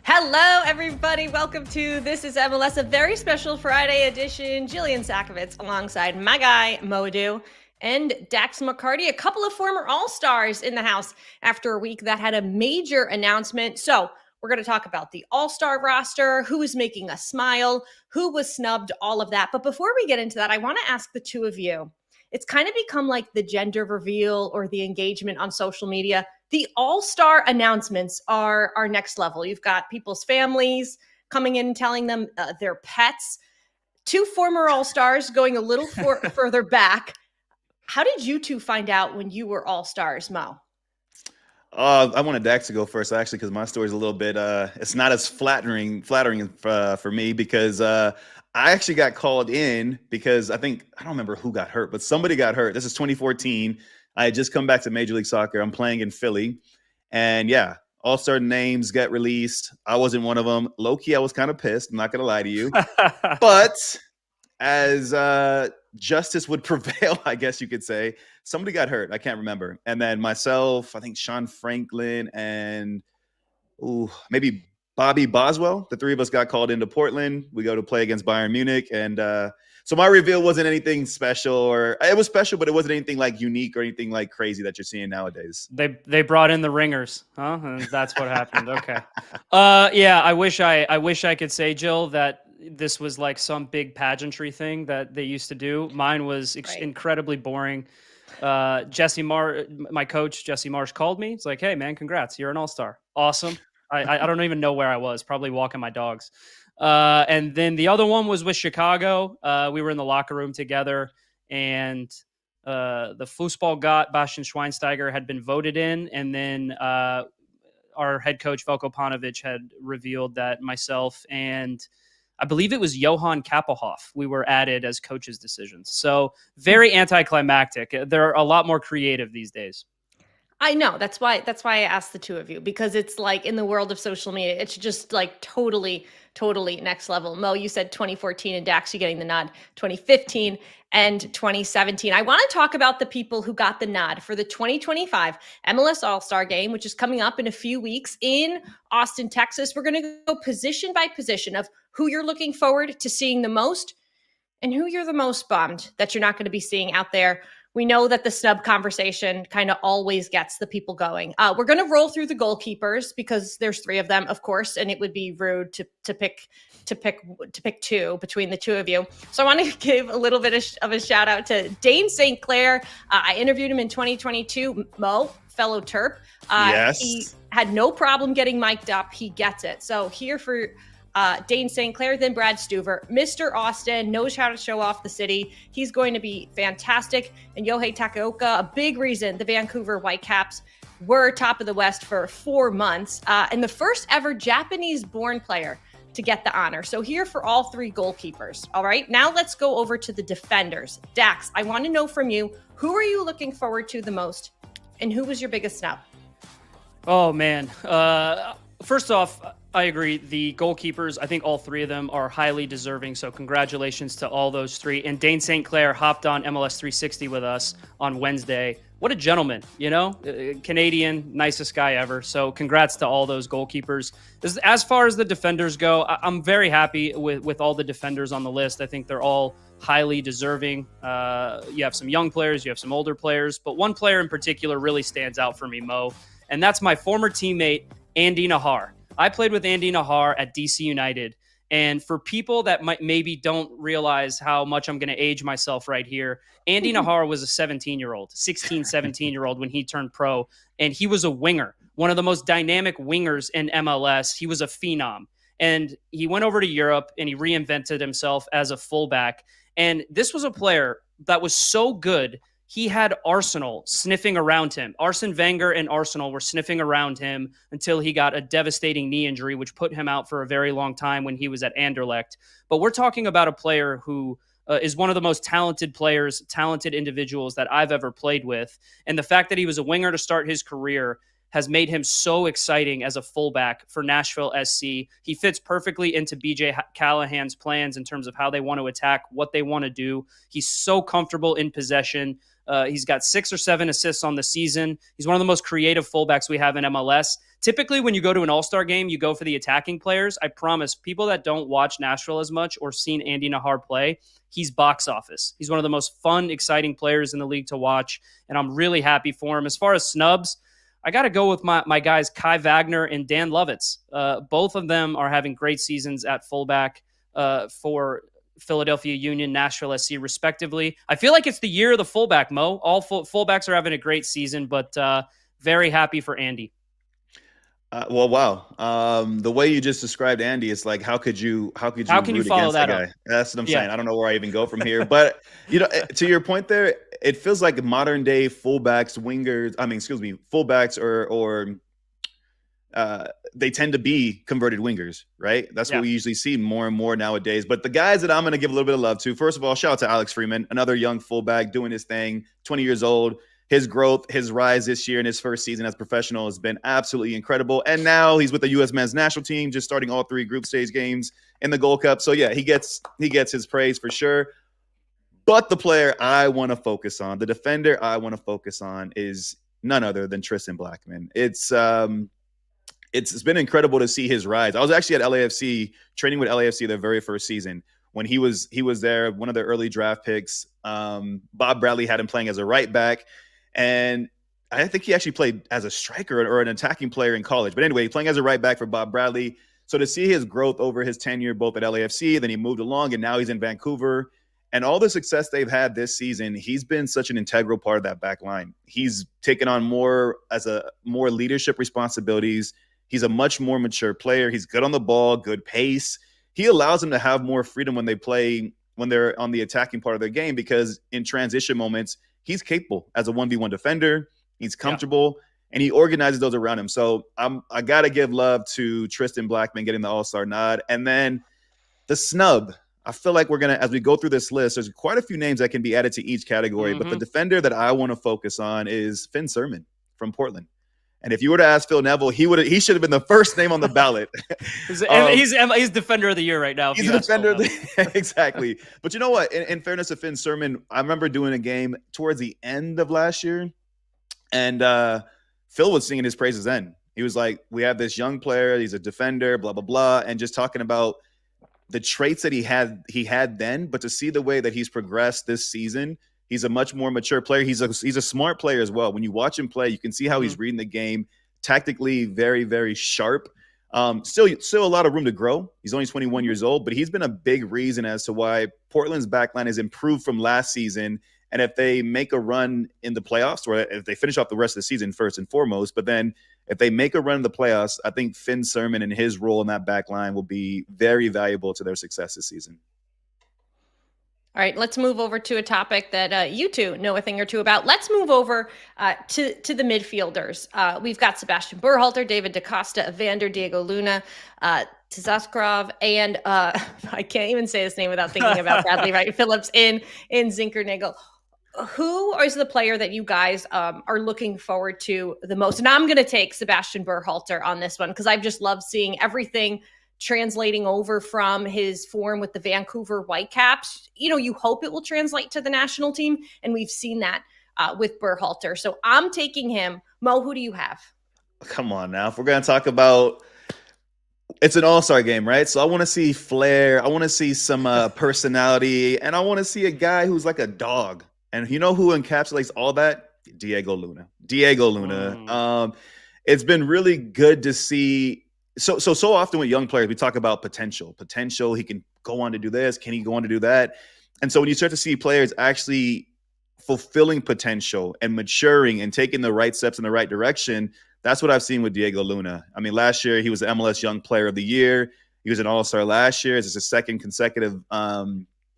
Hello, everybody. Welcome to This Is MLS, a very special Friday edition. Jillian Sakovitz alongside my guy, Modu, and Dax McCarty, a couple of former All-Stars in the house after a week that had a major announcement. So we're going to talk about the All-Star roster, who is making us smile, who was snubbed, all of that. But before we get into that, I want to ask the two of you. It's kind of become like the gender reveal or the engagement on social media. The All-Star announcements are next level. You've got people's families coming in and telling them their pets. Two former All-Stars going a little further back. How did you two find out when you were All-Stars, Mo? I wanted Dax to go first, actually, because my story is a little bit, it's not as flattering for me because I actually got called in because I don't remember who got hurt, but somebody got hurt. This is 2014. I had just come back to Major League Soccer. I'm playing in Philly. And yeah, All-Star names get released. I wasn't one of them. Low-key, I was kind of pissed. I'm not going to lie to you. But as justice would prevail, I guess you could say, somebody got hurt. I can't remember. And then myself, I think Sean Franklin and maybe Bobby Boswell, the three of us got called into Portland. We go to play against Bayern Munich. And so my reveal wasn't anything special, or it was special, but it wasn't anything like unique or anything like crazy that you're seeing nowadays. They brought in the ringers, huh? And that's what happened. Okay. Yeah, I wish I could say, Jill, that this was like some big pageantry thing that they used to do. Mine was incredibly boring. My coach, Jesse Marsh, called me. It's like, hey, man, congrats. You're an All-Star. Awesome. I don't even know where I was, probably walking my dogs. And then the other one was with Chicago. We were in the locker room together, and the Fußball Gott, Bastian Schweinsteiger, had been voted in. And then our head coach, Velko Panovic, had revealed that myself and I believe it was Johan Kappelhoff, we were added as coaches' decisions. So very anticlimactic. They're a lot more creative these days. I know. That's why I asked the two of you, because it's like in the world of social media, it's just like totally next level. Mo, you said 2014 and Dax, you getting the nod, 2015 and 2017. I want to talk about the people who got the nod for the 2025 MLS All-Star Game, which is coming up in a few weeks in Austin, Texas. We're going to go position by position of who you're looking forward to seeing the most and who you're the most bummed that you're not going to be seeing out there. We know that the snub conversation kind of always gets the people going. We're going to roll through the goalkeepers because there's three of them, of course, and it would be rude to pick two between the two of you. So I want to give a little bit of a shout out to Dane St. Clair. I interviewed him in 2022. Mo, fellow Terp. Yes. He had no problem getting mic'd up. He gets it. So here for Dane St. Clair, then Brad Stuver. Mr. Austin knows how to show off the city. He's going to be fantastic. And Yohei Takaoka, a big reason the Vancouver Whitecaps were top of the West for 4 months, and the first ever Japanese-born player to get the honor. So here for all three goalkeepers. All right, now let's go over to the defenders. Dax, I want to know from you, who are you looking forward to the most, and who was your biggest snub? Oh, man. First off, I agree. The goalkeepers, I think all three of them are highly deserving. So congratulations to all those three. And Dane St. Clair hopped on MLS 360 with us on Wednesday. What a gentleman, Canadian, nicest guy ever. So congrats to all those goalkeepers. As far as the defenders go, I'm very happy with all the defenders on the list. I think they're all highly deserving. You have some young players, you have some older players, but one player in particular really stands out for me, Mo, and that's my former teammate, Andy Nahar. I played with Andy Nahar at DC United. And for people that maybe don't realize how much I'm going to age myself right here, Andy Nahar was a 17-year-old when he turned pro. And he was a winger, one of the most dynamic wingers in MLS. He was a phenom. And he went over to Europe and he reinvented himself as a fullback. And this was a player that was so good, he had Arsenal sniffing around him. Arsene Wenger and Arsenal were sniffing around him until he got a devastating knee injury, which put him out for a very long time when he was at Anderlecht. But we're talking about a player who is one of the most talented individuals that I've ever played with. And the fact that he was a winger to start his career has made him so exciting as a fullback for Nashville SC. He fits perfectly into BJ Callahan's plans in terms of how they want to attack, what they want to do. He's so comfortable in possession. He's got 6 or 7 assists on the season. He's one of the most creative fullbacks we have in MLS. Typically, when you go to an All-Star game, you go for the attacking players. I promise, people that don't watch Nashville as much or seen Andy Nahar play, he's box office. He's one of the most fun, exciting players in the league to watch, and I'm really happy for him. As far as snubs, I got to go with my guys, Kai Wagner and Dan Lovitz. Both of them are having great seasons at fullback for Philadelphia Union, Nashville SC, respectively. I feel like it's the year of the fullback, Mo. All fullbacks are having a great season, but very happy for Andy. Well, wow. The way you just described Andy, it's like, how can you follow against that guy? up? That's what I'm saying. I don't know where I even go from here, but to your point there, it feels like modern day fullbacks, fullbacks or they tend to be converted wingers, right? That's what we usually see more and more nowadays. But the guys that I'm going to give a little bit of love to, first of all, shout out to Alex Freeman, another young fullback doing his thing, 20 years old. His growth, his rise this year in his first season as professional has been absolutely incredible. And now he's with the U.S. men's national team, just starting all 3 group stage games in the Gold Cup. So yeah, he gets his praise for sure. But the player I want to focus on, the defender I want to focus on, is none other than Tristan Blackman. It's been incredible to see his rise. I was actually at LAFC, training with LAFC their very first season when he was there, one of their early draft picks. Bob Bradley had him playing as a right back. And I think he actually played as a striker or an attacking player in college. But anyway, playing as a right back for Bob Bradley. So to see his growth over his tenure both at LAFC, then he moved along, and now he's in Vancouver. And all the success they've had this season, he's been such an integral part of that back line. He's taken on more leadership responsibilities. He's a much more mature player. He's good on the ball, good pace. He allows them to have more freedom when they're on the attacking part of their game, because in transition moments, he's capable as a 1v1 defender. He's comfortable, and he organizes those around him. So I got to give love to Tristan Blackman getting the All-Star nod. And then the snub, I feel like we're going to, as we go through this list, there's quite a few names that can be added to each category. But the defender that I want to focus on is Finn Sermon from Portland. And if you were to ask Phil Neville, he should have been the first name on the ballot. He's defender of the year right now. He's a defender of the exactly. But you know what? In fairness to Finn Sermon, I remember doing a game towards the end of last year, and Phil was singing his praises then. He was like, we have this young player, he's a defender, blah, blah, blah, and just talking about the traits that he had then, but to see the way that he's progressed this season. He's a much more mature player. He's a smart player as well. When you watch him play, you can see how he's reading the game, tactically very, very sharp. Still a lot of room to grow. He's only 21 years old, but he's been a big reason as to why Portland's backline has improved from last season. And if they make a run in the playoffs, or if they finish off the rest of the season first and foremost, but then if they make a run in the playoffs, I think Finn Sermon and his role in that backline will be very valuable to their success this season. All right, let's move over to a topic that you two know a thing or two about. Let's move over to the midfielders. We've got Sebastian Berhalter, David DaCosta, Evander, Diego Luna, Tzaskrov, and I can't even say this name without thinking about Bradley, right? Phillips in Zinkernagel. Who is the player that you guys are looking forward to the most? And I'm going to take Sebastian Berhalter on this one because I've just loved seeing everything translating over from his form with the Vancouver Whitecaps. You hope it will translate to the national team, and we've seen that with Berhalter. So I'm taking him. Mo, who do you have? Come on now. If we're going to talk about, it's an all-star game, right? So I want to see flair. I want to see some personality, and I want to see a guy who's like a dog. And you know who encapsulates all that? Diego Luna. It's been really good to see. So often with young players, we talk about potential. He can go on to do this. Can he go on to do that? And so when you start to see players actually fulfilling potential and maturing and taking the right steps in the right direction, that's what I've seen with Diego Luna. I mean, last year he was the MLS Young Player of the Year. He was an All-Star last year. It's his second consecutive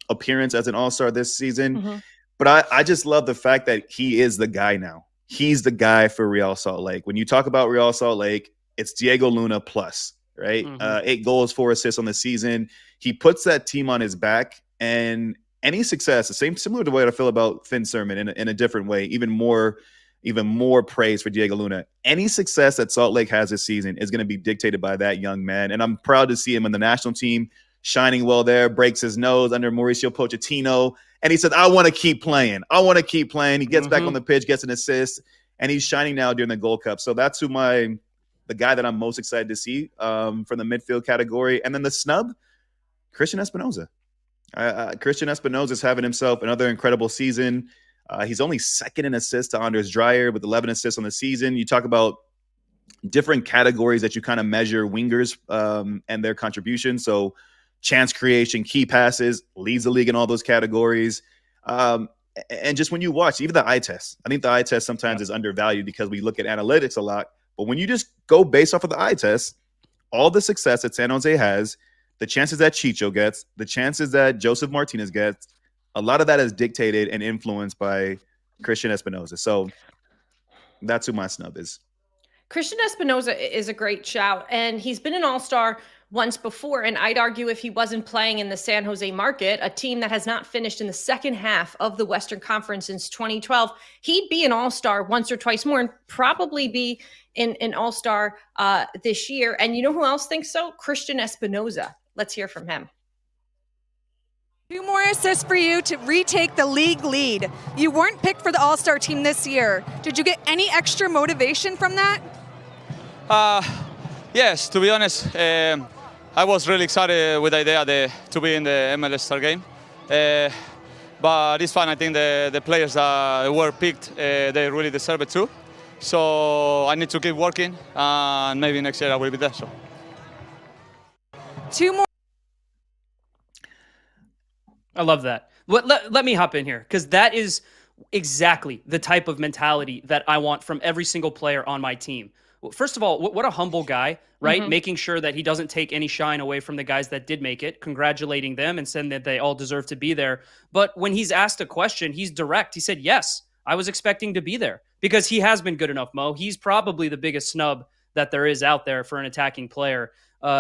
appearance as an All-Star this season. Mm-hmm. But I just love the fact that he is the guy now. He's the guy for Real Salt Lake. When you talk about Real Salt Lake, it's Diego Luna plus, right? Mm-hmm. 8 goals, 4 assists on the season. He puts that team on his back, and any success, similar to the way I feel about Finn Sermon in a different way, even more praise for Diego Luna. Any success that Salt Lake has this season is going to be dictated by that young man, and I'm proud to see him in the national team shining well there, breaks his nose under Mauricio Pochettino. And he said, I want to keep playing. I want to keep playing. He gets back on the pitch, gets an assist, and he's shining now during the Gold Cup. So that's the guy that I'm most excited to see from the midfield category. And then the snub, Christian Espinosa. Christian Espinosa is having himself another incredible season. He's only second in assists to Anders Dreyer with 11 assists on the season. You talk about different categories that you kind of measure wingers and their contribution. So chance creation, key passes, leads the league in all those categories. And just when you watch, even the eye test, I think the eye test sometimes is undervalued because we look at analytics a lot. But when you just go based off of the eye test, all the success that San Jose has, the chances that Chicho gets, the chances that Joseph Martinez gets, a lot of that is dictated and influenced by Christian Espinosa. So that's who my snub is. Christian Espinosa is a great shout, and he's been an all-star once before, and I'd argue if he wasn't playing in the San Jose market, a team that has not finished in the second half of the Western Conference since 2012, he'd be an all-star once or twice more and probably be an all-star this year. And you know who else thinks so? Christian Espinosa. Let's hear from him. 2 more assists for you to retake the league lead. You weren't picked for the All-Star team this year. Did you get any extra motivation from that? Yes, to be honest, I was really excited with the idea to be in the MLS Star game. But it's fine. I think the players that were picked, they really deserve it too. So I need to keep working, and maybe next year I will be there. So. 2 more. I love that. Let me hop in here, because that is exactly the type of mentality that I want from every single player on my team. First of all, what a humble guy, right? Mm-hmm. Making sure that he doesn't take any shine away from the guys that did make it, congratulating them and saying that they all deserve to be there. But when he's asked a question, he's direct. He said, yes, I was expecting to be there, because he has been good enough, Mo. He's probably the biggest snub that there is out there for an attacking player.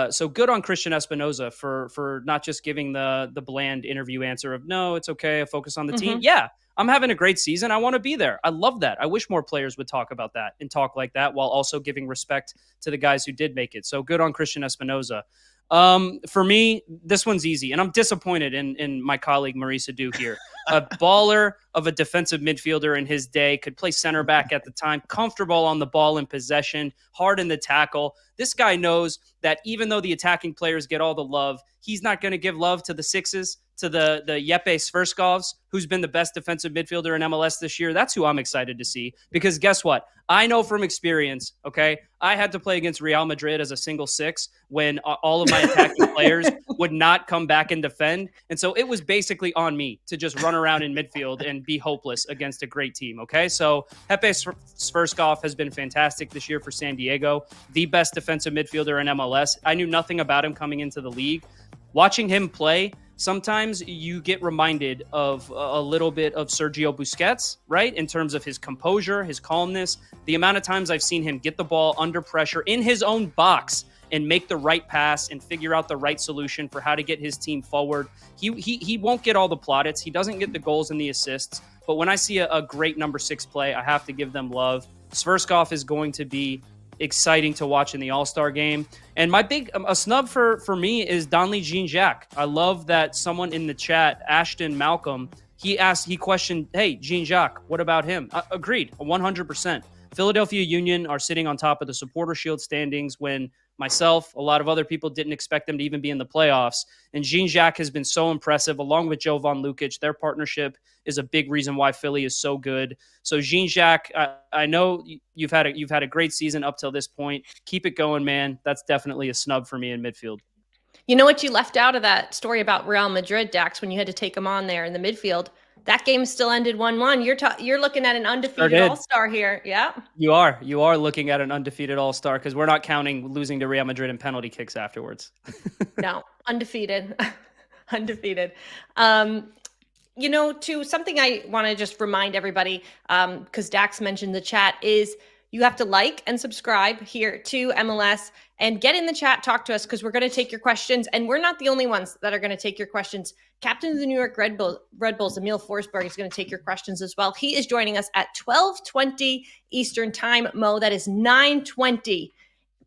So good on Christian Espinosa for not just giving the bland interview answer of, no, it's okay, I focus on the team. Yeah, I'm having a great season. I want to be there. I love that. I wish more players would talk about that and talk like that while also giving respect to the guys who did make it. So good on Christian Espinosa. For me, this one's easy, and I'm disappointed in my colleague Marisa Dew here. A baller of a defensive midfielder in his day, could play center back at the time, comfortable on the ball in possession, hard in the tackle. This guy knows that even though the attacking players get all the love, he's not going to give love to the sixes, to the Jeppe Sverskov, who's been the best defensive midfielder in MLS this year. That's who I'm excited to see, because guess what? I know from experience, okay, I had to play against Real Madrid as a single six when all of my attacking players would not come back and defend. And so it was basically on me to just run around in midfield and be hopeless against a great team, okay? So Jeppe Sverskov has been fantastic this year for San Diego, the best defensive midfielder in MLS. I knew nothing about him coming into the league. Watching him play, sometimes you get reminded of a little bit of Sergio Busquets, right? In terms of his composure, his calmness, the amount of times I've seen him get the ball under pressure in his own box and make the right pass and figure out the right solution for how to get his team forward. He won't get all the plaudits. He doesn't get the goals and the assists. But when I see a great number 6 play, I have to give them love. Sverskov is going to be exciting to watch in the All-Star game. And my big a snub for me is Donley Jean-Jacques. I love that someone in the chat, Ashton Malcolm, he questioned, hey, Jean-Jacques, what about him? Agreed, 100%. Philadelphia Union are sitting on top of the Supporter Shield standings when myself, a lot of other people didn't expect them to even be in the playoffs. And Jean-Jacques has been so impressive, along with Jovan Lukic. Their partnership is a big reason why Philly is so good. So Jean-Jacques, I know you've had a great season up till this point. Keep it going, man. That's definitely a snub for me in midfield. You know what you left out of that story about Real Madrid, Dax, when you had to take them on there in the midfield? That game still ended 1-1. You're looking at an undefeated all-star here. Yeah. You are looking at an undefeated all-star, because we're not counting losing to Real Madrid in penalty kicks afterwards. No, undefeated. Undefeated. To something I want to just remind everybody, because Dax mentioned the chat, is you have to like and subscribe here to MLS and get in the chat, talk to us, because we're going to take your questions. And we're not the only ones that are going to take your questions. Captain of the New York Red Bulls, Emil Forsberg, is going to take your questions as well. He is joining us at 12:20 Eastern time, Mo. That is 9:20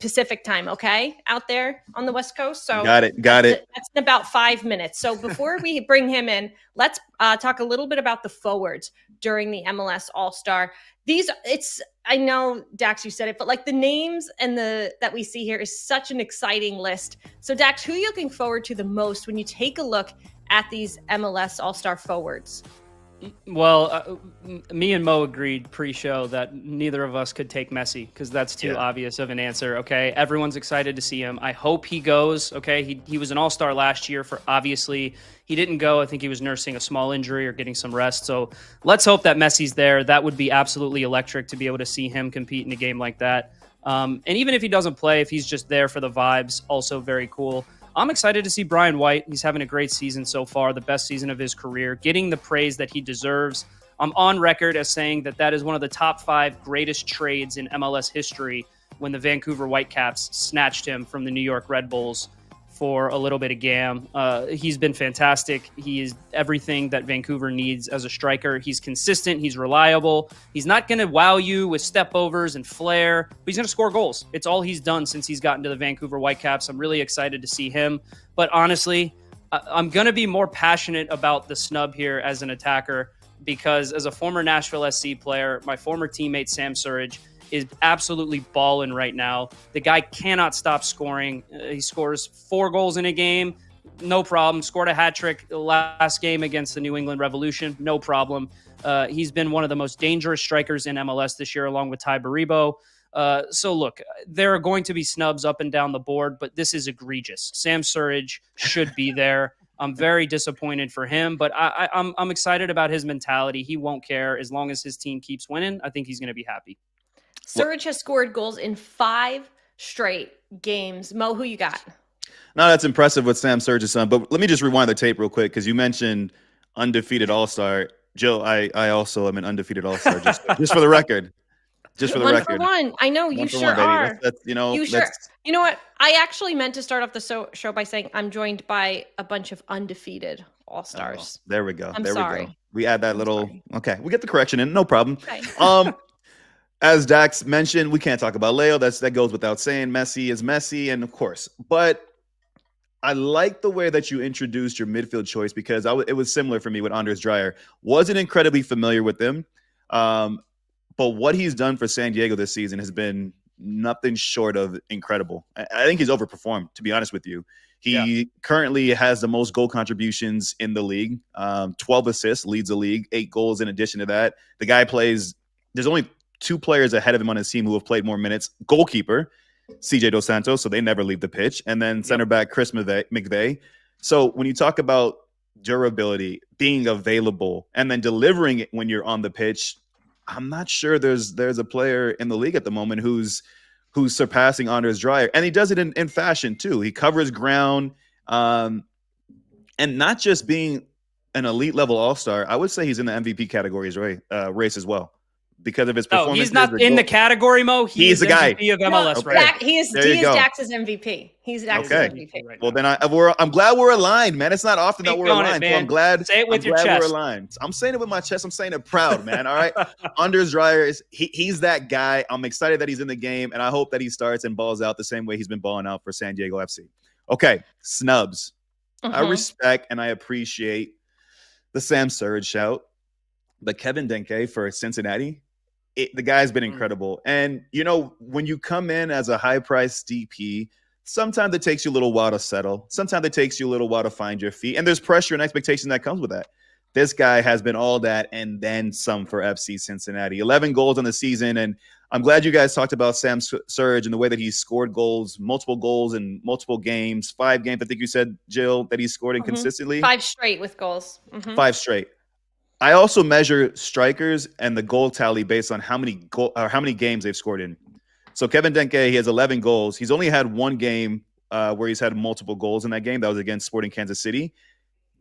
Pacific time, okay, out there on the West Coast. So Got it. That's in about 5 minutes. So before we bring him in, let's talk a little bit about the forwards during the MLS All-Star. I know, Dax, you said it, but like the names and that we see here is such an exciting list. So Dax, who are you looking forward to the most when you take a look at these MLS All-Star forwards? Well, me and Mo agreed pre-show that neither of us could take Messi because that's too obvious of an answer. Okay, everyone's excited to see him. I hope he goes. Okay, he was an all-star last year. For obviously he didn't go. I think he was nursing a small injury or getting some rest. So let's hope that Messi's there. That would be absolutely electric to be able to see him compete in a game like that. And even if he doesn't play, if he's just there for the vibes, also very cool. I'm excited to see Brian White. He's having a great season so far, the best season of his career, getting the praise that he deserves. I'm on record as saying that is one of the top 5 greatest trades in MLS history when the Vancouver Whitecaps snatched him from the New York Red Bulls for a little bit of GAM. He's been fantastic. He is everything that Vancouver needs as a striker. He's consistent. He's reliable. He's not going to wow you with step-overs and flair, but he's going to score goals. It's all he's done since he's gotten to the Vancouver Whitecaps. I'm really excited to see him. But honestly, I'm going to be more passionate about the snub here as an attacker because as a former Nashville SC player, my former teammate Sam Surridge is absolutely balling right now. The guy cannot stop scoring. He scores 4 goals in a game, no problem. Scored a hat trick last game against the New England Revolution, no problem. He's been one of the most dangerous strikers in MLS this year, along with Ty Baribo. So look, there are going to be snubs up and down the board, but this is egregious. Sam Surridge should be there. I'm very disappointed for him, but I'm excited about his mentality. He won't care as long as his team keeps winning. I think he's going to be happy. Surridge has scored goals in 5 straight games. Mo, who you got? No, that's impressive what Sam Surridge's done. But let me just rewind the tape real quick because you mentioned undefeated All-Star. Jill, I also am an undefeated All-Star, just for the record. Just for the record. 1 for 1. I know, you sure are. You know what? I actually meant to start off the show by saying I'm joined by a bunch of undefeated All-Stars. There we go. I'm there sorry. we go. We add that little. Okay, we get the correction in. No problem. Okay. As Dax mentioned, we can't talk about Leo. That goes without saying. Messi is Messi, and of course. But I like the way that you introduced your midfield choice because it was similar for me with Anders Dreyer. Wasn't incredibly familiar with him, but what he's done for San Diego this season has been nothing short of incredible. I think he's overperformed, to be honest with you. He currently has the most goal contributions in the league, 12 assists, leads the league, 8 goals in addition to that. The guy plays – there's only 2 players ahead of him on his team who have played more minutes. Goalkeeper, CJ Dos Santos, so they never leave the pitch. And then center back Chris McVeigh. So when you talk about durability, being available, and then delivering it when you're on the pitch, I'm not sure there's a player in the league at the moment who's surpassing Anders Dreyer. And he does it in fashion too. He covers ground, and not just being an elite level All-Star. I would say he's in the MVP categories race as well. Because of his performance. He's not in the category, Mo. He's the guy. MVP of MLS, right? He is Dax's MVP. He's Dax's MVP. Right well, then I'm glad we're aligned, man. It's not often that we're aligned. So I'm glad. Say it with your chest. We're aligned. I'm saying it with my chest. I'm saying it proud, man. All right. Anders Dreyer he's that guy. I'm excited that he's in the game, and I hope that he starts and balls out the same way he's been balling out for San Diego FC. Okay, snubs. I respect and I appreciate the Sam Surridge shout, but Kevin Denke for Cincinnati. The guy's been incredible. And, when you come in as a high-priced DP, sometimes it takes you a little while to settle. Sometimes it takes you a little while to find your feet. And there's pressure and expectation that comes with that. This guy has been all that and then some for FC Cincinnati. 11 goals on the season. And I'm glad you guys talked about Sam Surridge and the way that he's scored multiple goals in multiple games. 5 games, I think you said, Jill, that he's scored in consistently. 5 straight with goals. 5 straight. I also measure strikers and the goal tally based on how many games they've scored in. So Kevin Denke, he has 11 goals. He's only had 1 game where he's had multiple goals in that game. That was against Sporting Kansas City.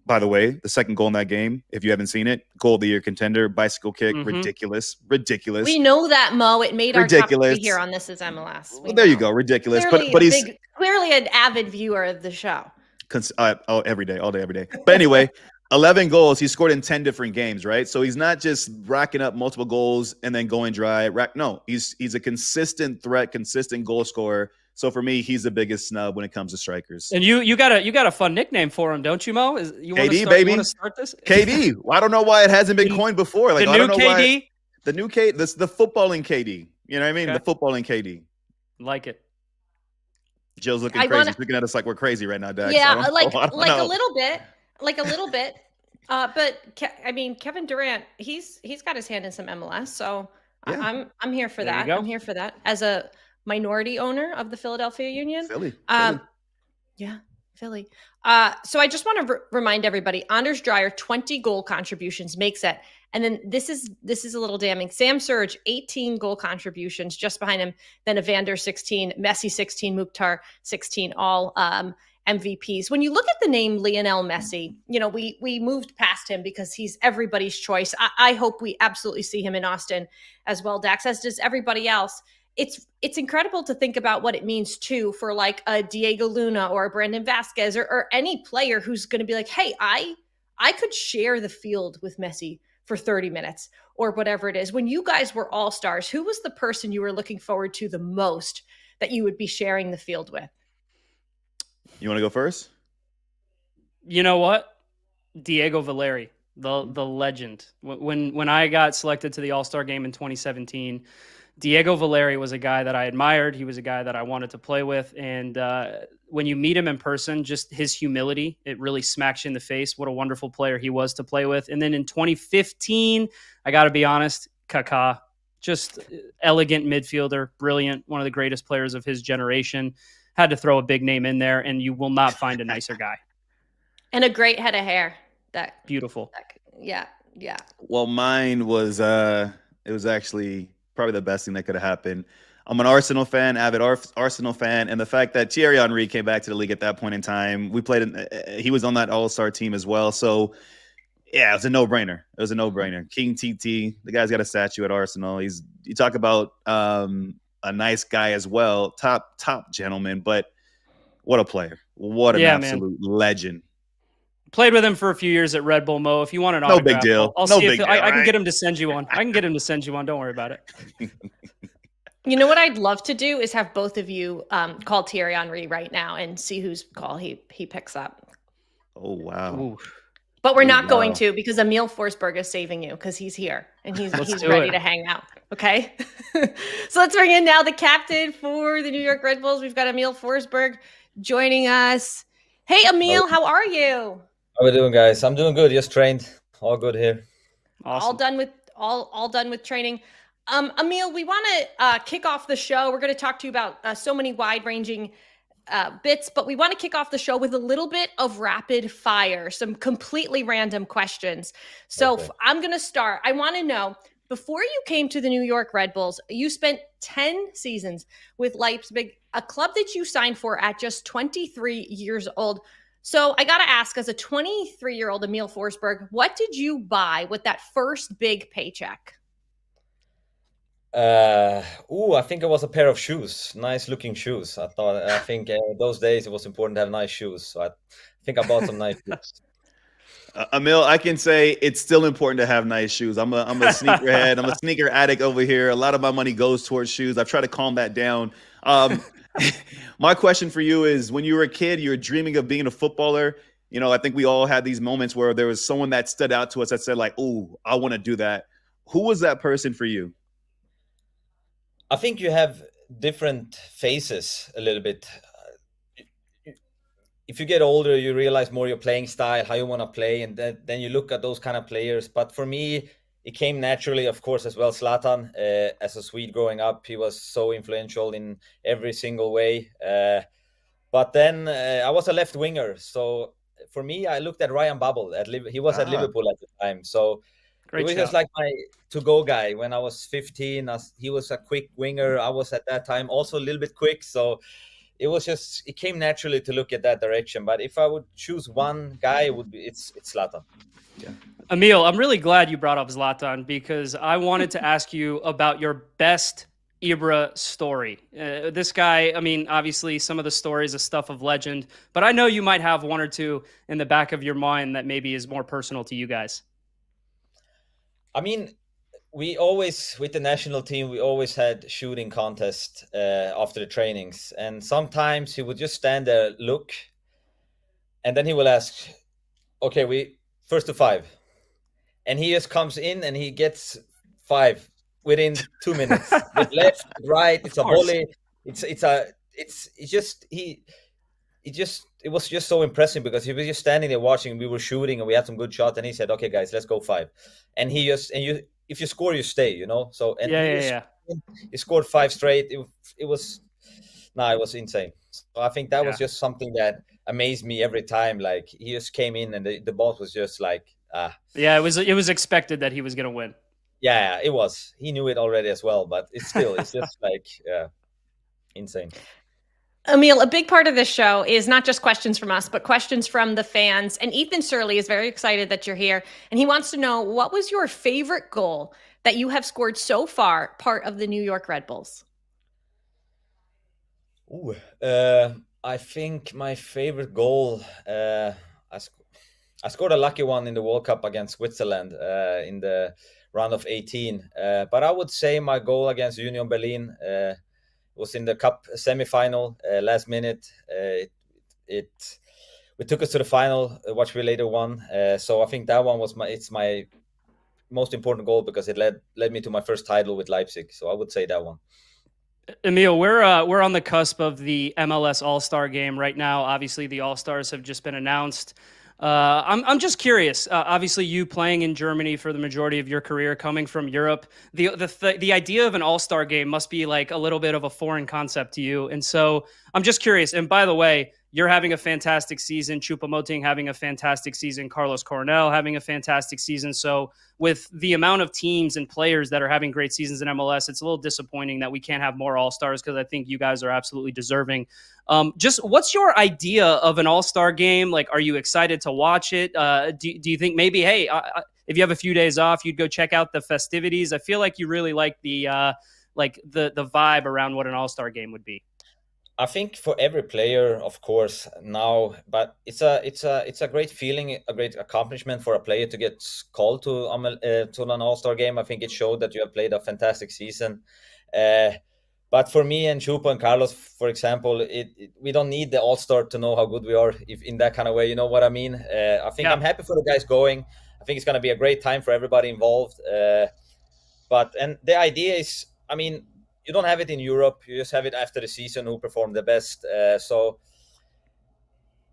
By the way, the second goal in that game, if you haven't seen it, goal of the year contender, bicycle kick, ridiculous. We know that, Mo. It made our top 3 here on This Is MLS. Well, there you go, ridiculous. But he's clearly an avid viewer of the show. Every day, all day, every day. But anyway. 11 goals. He scored in 10 different games, right? So he's not just racking up multiple goals and then going dry. No, he's a consistent threat, consistent goal scorer. So for me, he's the biggest snub when it comes to strikers. And you got a fun nickname for him, don't you, Mo? You KD, start, baby. You want to start this? KD. I don't know why it hasn't been coined before. Like, The I new don't know KD? why. The new KD. The footballing KD. You know what I mean? Okay. The footballing KD. Like it. Jill's looking crazy. She's looking at us like we're crazy right now, Dax. Yeah, I don't like know. a little bit, like a little bit. But I mean, Kevin Durant, he's got his hand in some MLS, so Yeah. I'm here for There you that. go. I'm here for that as a minority owner of the Philadelphia Union. Philly. Yeah, Philly. So I just want to remind everybody, Anders Dreyer, 20 goal contributions makes it. And then this is a little damning. Sam Surge, 18 goal contributions just behind him. Then Evander, 16, Messi, 16, Mukhtar, 16, all MVPs. When you look at the name Lionel Messi, you know, we moved past him because he's everybody's choice. I hope we absolutely see him in Austin as well, Dax, as does everybody else. It's incredible to think about what it means too for like a Diego Luna or a Brandon Vasquez or any player who's going to be like, hey, I could share the field with Messi for 30 minutes or whatever it is. When you guys were all stars, who was the person you were looking forward to the most that you would be sharing the field with? You want to go first? You know what? Diego Valeri, the legend. When I got selected to the All-Star game in 2017, Diego Valeri was a guy that I admired. He was a guy that I wanted to play with. And when you meet him in person, just his humility, it really smacks you in the face. What a wonderful player he was to play with. And then in 2015, I got to be honest, Kaká, just elegant midfielder, brilliant, one of the greatest players of his generation. Had to throw a big name in there, and you will not find a nicer guy. And a great head of hair. Beautiful. Yeah. Well, mine was it was actually probably the best thing that could have happened. I'm an Arsenal fan, avid Arsenal fan, and the fact that Thierry Henry came back to the league at that point in time, he was on that All-Star team as well. So, yeah, it was a no-brainer. King TT, the guy's got a statue at Arsenal. You talk about a nice guy as well, top gentleman, but what a player. What an absolute legend. Played with him for a few years at Red Bull, Mo. If you want an no autograph, big deal. I'll no see big if deal, I can get him to send you one. Don't worry about it. You know what I'd love to do is have both of you call Thierry Henry right now and see whose call he picks up. Oh, wow. Ooh. But we're not going to, because Emil Forsberg is saving you because he's here and he's ready to hang out. Okay. So let's bring in now the captain for the New York Red Bulls. We've got Emil Forsberg joining us. Hey, Emil, how are you? How are we doing, guys? I'm doing good. Just trained. All good here. Awesome. All done with training. Emil, we want to kick off the show. We're going to talk to you about so many wide-ranging bits, but we want to kick off the show with a little bit of rapid fire, some completely random questions. So Okay. I'm going to start. I want to know, before you came to the New York Red Bulls, you spent 10 seasons with Leipzig, a club that you signed for at just 23 years old. So I got to ask, as a 23-year-old Emil Forsberg, what did you buy with that first big paycheck? I think it was a pair of shoes. Nice looking shoes. I think those days it was important to have nice shoes. So I think I bought some nice shoes. Emil, I can say it's still important to have nice shoes. I'm a sneakerhead. I'm a sneaker addict over here. A lot of my money goes towards shoes. I've tried to calm that down. My question for you is, when you were a kid, you were dreaming of being a footballer. You know, I think we all had these moments where there was someone that stood out to us that said like, "Ooh, I want to do that." Who was that person for you? I think you have different phases a little bit. If you get older, you realize more your playing style, how you want to play, and then you look at those kind of players. But for me, it came naturally, of course, as well. Zlatan, as a Swede growing up, he was so influential in every single way. But then I was a left winger. So for me, I looked at Ryan Babel. He was at Liverpool at the time. So Great it was shout. just like my to-go guy when I was 15. He was a quick winger. I was at that time also a little bit quick. So it came naturally to look at that direction. But if I would choose one guy, it's Zlatan. Yeah. Emil, I'm really glad you brought up Zlatan, because I wanted to ask you about your best Ibra story. This guy, I mean, obviously some of the stories are stuff of legend, but I know you might have one or two in the back of your mind that maybe is more personal to you guys. I mean, we always, with the national team, we always had shooting contest after the trainings, and sometimes he would just stand there, look, and then he will ask, "Okay, we first to 5," and he just comes in and he gets 5 within 2 minutes. With left, right, it's a volley. It was just so impressive because he was just standing there watching. We were shooting and we had some good shots, and he said, "Okay, guys, let's go 5." And if you score, you stay, you know. So and he scored 5 straight. It was insane. So I think that was just something that amazed me every time. Like he just came in and the ball was just like Yeah, it was expected that he was going to win. Yeah, it was. He knew it already as well, but it's just like insane. Emil, a big part of this show is not just questions from us, but questions from the fans. And Ethan Surley is very excited that you're here. And he wants to know, what was your favorite goal that you have scored so far, part of the New York Red Bulls? Ooh, I think my favorite goal, I scored a lucky one in the World Cup against Switzerland in the round of 18. But I would say my goal against Union Berlin was in the cup semifinal, last minute. We took us to the final, which we later won. So I think that one was my most important goal because it led me to my first title with Leipzig. So I would say that one. Emil, we're on the cusp of the MLS AllStar game right now. Obviously, the AllStars have just been announced. I'm just curious. Obviously, you playing in Germany for the majority of your career, coming from Europe, the idea of an All-Star game must be like a little bit of a foreign concept to you. And so I'm just curious. And by the way, you're having a fantastic season. Choupo-Moting having a fantastic season. Carlos Coronel having a fantastic season. So with the amount of teams and players that are having great seasons in MLS, it's a little disappointing that we can't have more All-Stars because I think you guys are absolutely deserving. Just what's your idea of an All-Star game? Like, are you excited to watch it? Do you think maybe, hey, if you have a few days off, you'd go check out the festivities? I feel like you really like the vibe around what an All-Star game would be. I think for every player, of course, now, but it's a great feeling, a great accomplishment for a player to get called to an All-Star game. I think it showed that you have played a fantastic season. But for me and Choupo and Carlos, for example, we don't need the All-Star to know how good we are if in that kind of way. You know what I mean? I think I'm happy for the guys going. I think it's going to be a great time for everybody involved. And the idea is, I mean, you don't have it in Europe. You just have it after the season who performed the best. So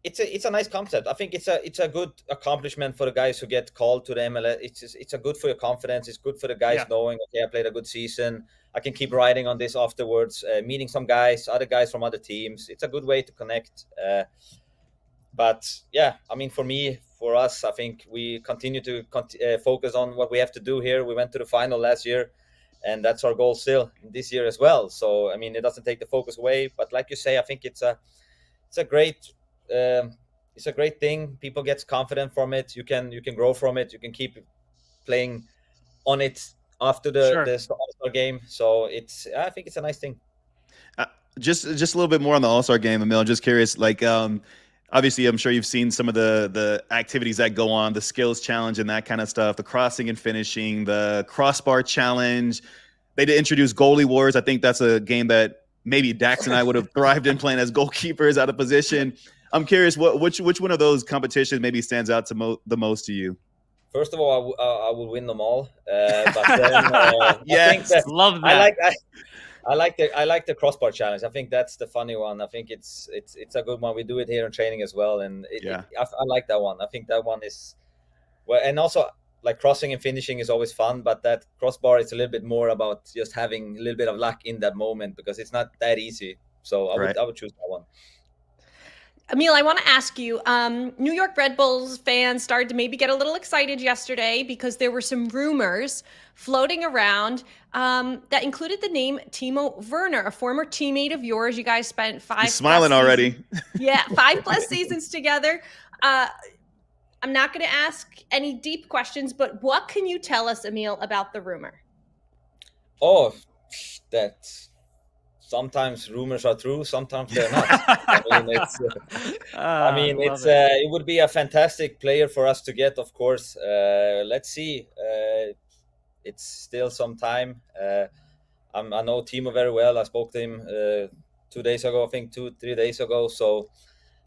it's a nice concept. I think it's a good accomplishment for the guys who get called to the MLS. It's a good for your confidence. It's good for the guys knowing, okay, I played a good season. I can keep riding on this afterwards, meeting some guys, other guys from other teams. It's a good way to connect. But yeah, I mean, for us, I think we continue to focus on what we have to do here. We went to the final last year, and that's our goal still this year as well. So, I mean, it doesn't take the focus away. But like you say, I think it's a great thing. People get confident from it. You can grow from it. You can keep playing on it after the All-Star game. So I think it's a nice thing. Just a little bit more on the All-Star game, Emil. I'm just curious, like, obviously, I'm sure you've seen some of the activities that go on, the skills challenge and that kind of stuff, the crossing and finishing, the crossbar challenge. They did introduce goalie wars. I think that's a game that maybe Dax and I would have thrived in playing as goalkeepers out of position. I'm curious, which one of those competitions maybe stands out to the most to you? First of all, I will win them all. But then, yes, love that. I like the crossbar challenge. I think that's the funny one. I think it's a good one. We do it here in training as well, and I like that one. I think that one is well, and also like crossing and finishing is always fun, but that crossbar is a little bit more about just having a little bit of luck in that moment because it's not that easy. So I would choose that one. Emil, I want to ask you, New York Red Bulls fans started to maybe get a little excited yesterday because there were some rumors floating around that included the name Timo Werner, a former teammate of yours. You guys spent 5 He's smiling already. Yeah, 5+ seasons together. I'm not going to ask any deep questions, but what can you tell us, Emil, about the rumor? Oh, sometimes rumors are true, sometimes they're not. It would be a fantastic player for us to get, of course. Let's see. It's still some time. I know Timo very well. I spoke to him 2 days ago, I think 2-3 days ago. So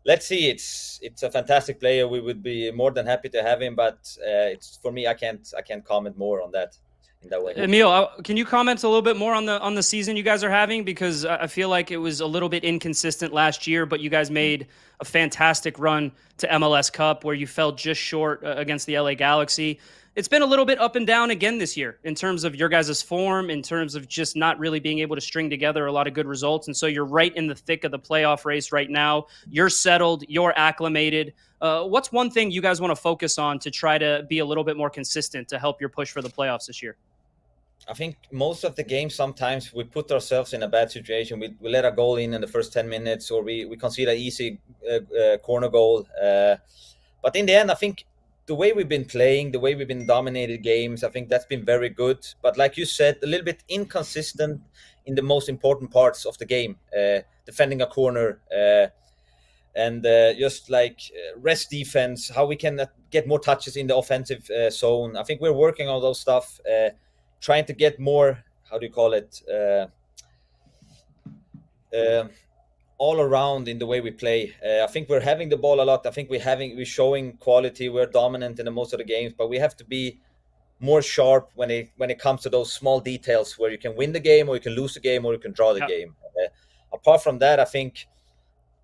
let's see. It's a fantastic player. We would be more than happy to have him, but it's for me. I can't comment more on that in that way. Emil, can you comment a little bit more on the season you guys are having? Because I feel like it was a little bit inconsistent last year, but you guys made a fantastic run to MLS Cup where you fell just short against the LA Galaxy. It's been a little bit up and down again this year in terms of your guys' form, in terms of just not really being able to string together a lot of good results. And so you're right in the thick of the playoff race right now. You're settled. You're acclimated. What's one thing you guys want to focus on to try to be a little bit more consistent to help your push for the playoffs this year? I think most of the games, sometimes we put ourselves in a bad situation. We let a goal in the first 10 minutes, or we concede an easy corner goal. But in the end, I think the way we've been playing, the way we've been dominated games, I think that's been very good. But like you said, a little bit inconsistent in the most important parts of the game, defending a corner, and just like rest defense, how we can get more touches in the offensive zone. I think we're working on those stuff, trying to get more, how do you call it, all around in the way we play. I think we're having the ball a lot. I think we're showing quality. We're dominant in the most of the games, but we have to be more sharp when it comes to those small details where you can win the game, or you can lose the game, or you can draw the game. Apart from that, I think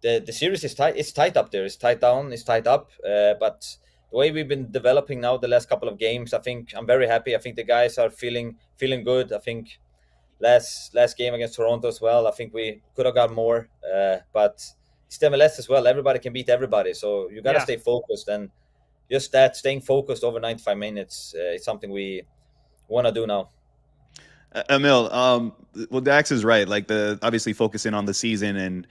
the series is tight. It's tight up there. It's tight down. It's tight up. But the way we've been developing now the last couple of games, I think I'm very happy. I think the guys are feeling good. I think last game against Toronto as well, I think we could have got more, but it's the MLS as well. Everybody can beat everybody, so you got to stay focused, and just that staying focused over 95 minutes is something we want to do now. Emil, well, Dax is right. Like, obviously focusing on the season,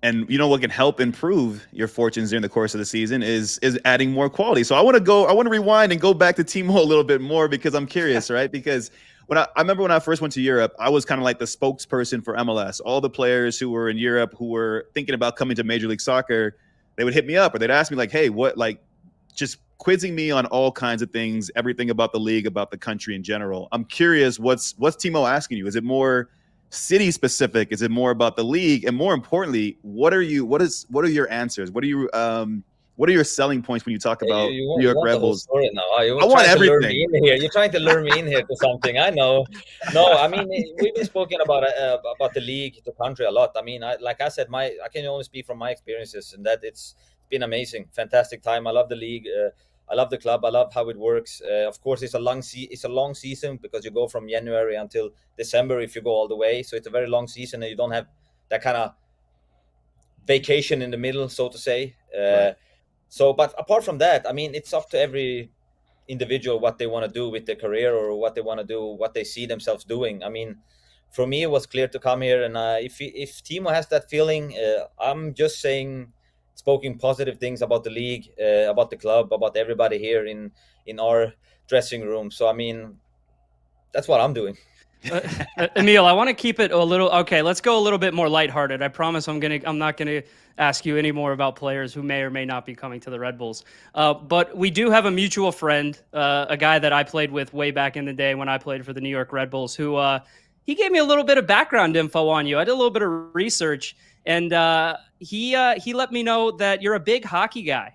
and you know what can help improve your fortunes during the course of the season is adding more quality. So I want to rewind and go back to Timo a little bit more, because I'm curious, right? Because I remember when I first went to Europe, I was kind of like the spokesperson for MLS. All the players who were in Europe who were thinking about coming to Major League Soccer, they would hit me up, or they'd ask me like, hey, what, like, just quizzing me on all kinds of things, everything about the league, about the country in general. I'm curious, what's Timo asking you? Is it more city specific? Is it more about the league? And more importantly, what are your answers? What are your selling points when you talk about New York Red Bulls? I want everything. You're trying to lure me in here to something. I know. No, I mean, we've been speaking about the league, the country a lot. I mean, like I said, I can only speak from my experiences, and that it's been amazing, fantastic time. I love the league. I love the club. I love how it works. Of course, it's a long season, because you go from January until December if you go all the way. So it's a very long season, and you don't have that kind of vacation in the middle, so to say. Right. So, but apart from that, I mean, it's up to every individual what they want to do with their career, or what they want to do, what they see themselves doing. I mean, for me, it was clear to come here, and if Timo has that feeling, I'm just spoken positive things about the league, about the club, about everybody here in our dressing room. So, I mean, that's what I'm doing. Emil, I want to keep it a little. Okay, let's go a little bit more lighthearted. I promise I'm not gonna ask you any more about players who may or may not be coming to the Red Bulls. But we do have a mutual friend, a guy that I played with way back in the day when I played for the New York Red Bulls, who he gave me a little bit of background info on you. I did a little bit of research, and he let me know that you're a big hockey guy.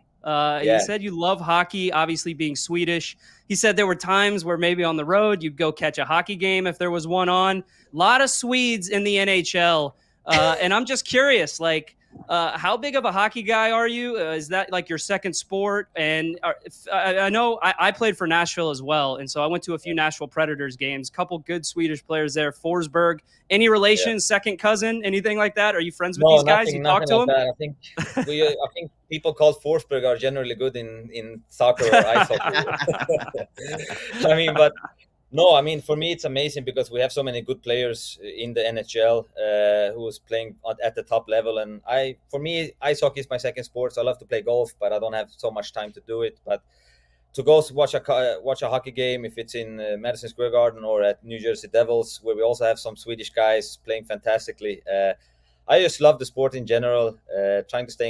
He said you love hockey, obviously being Swedish. He said there were times where maybe on the road you'd go catch a hockey game if there was one on. A lot of Swedes in the NHL. And I'm just curious, like, how big of a hockey guy are you? Is that like your second sport? And I know I played for Nashville as well. And so I went to a few Nashville Predators games, couple good Swedish players there. Forsberg, any relation, second cousin, anything like that? Are you friends with these guys? You talk to them? I think people called Forsberg are generally good in soccer or ice hockey. I mean, but no, I mean, for me, it's amazing because we have so many good players in the NHL who is playing at the top level. And for me, ice hockey is my second sport. So I love to play golf, but I don't have so much time to do it. But to go watch a hockey game, if it's in Madison Square Garden or at New Jersey Devils, where we also have some Swedish guys playing fantastically. I just love the sport in general, trying to stay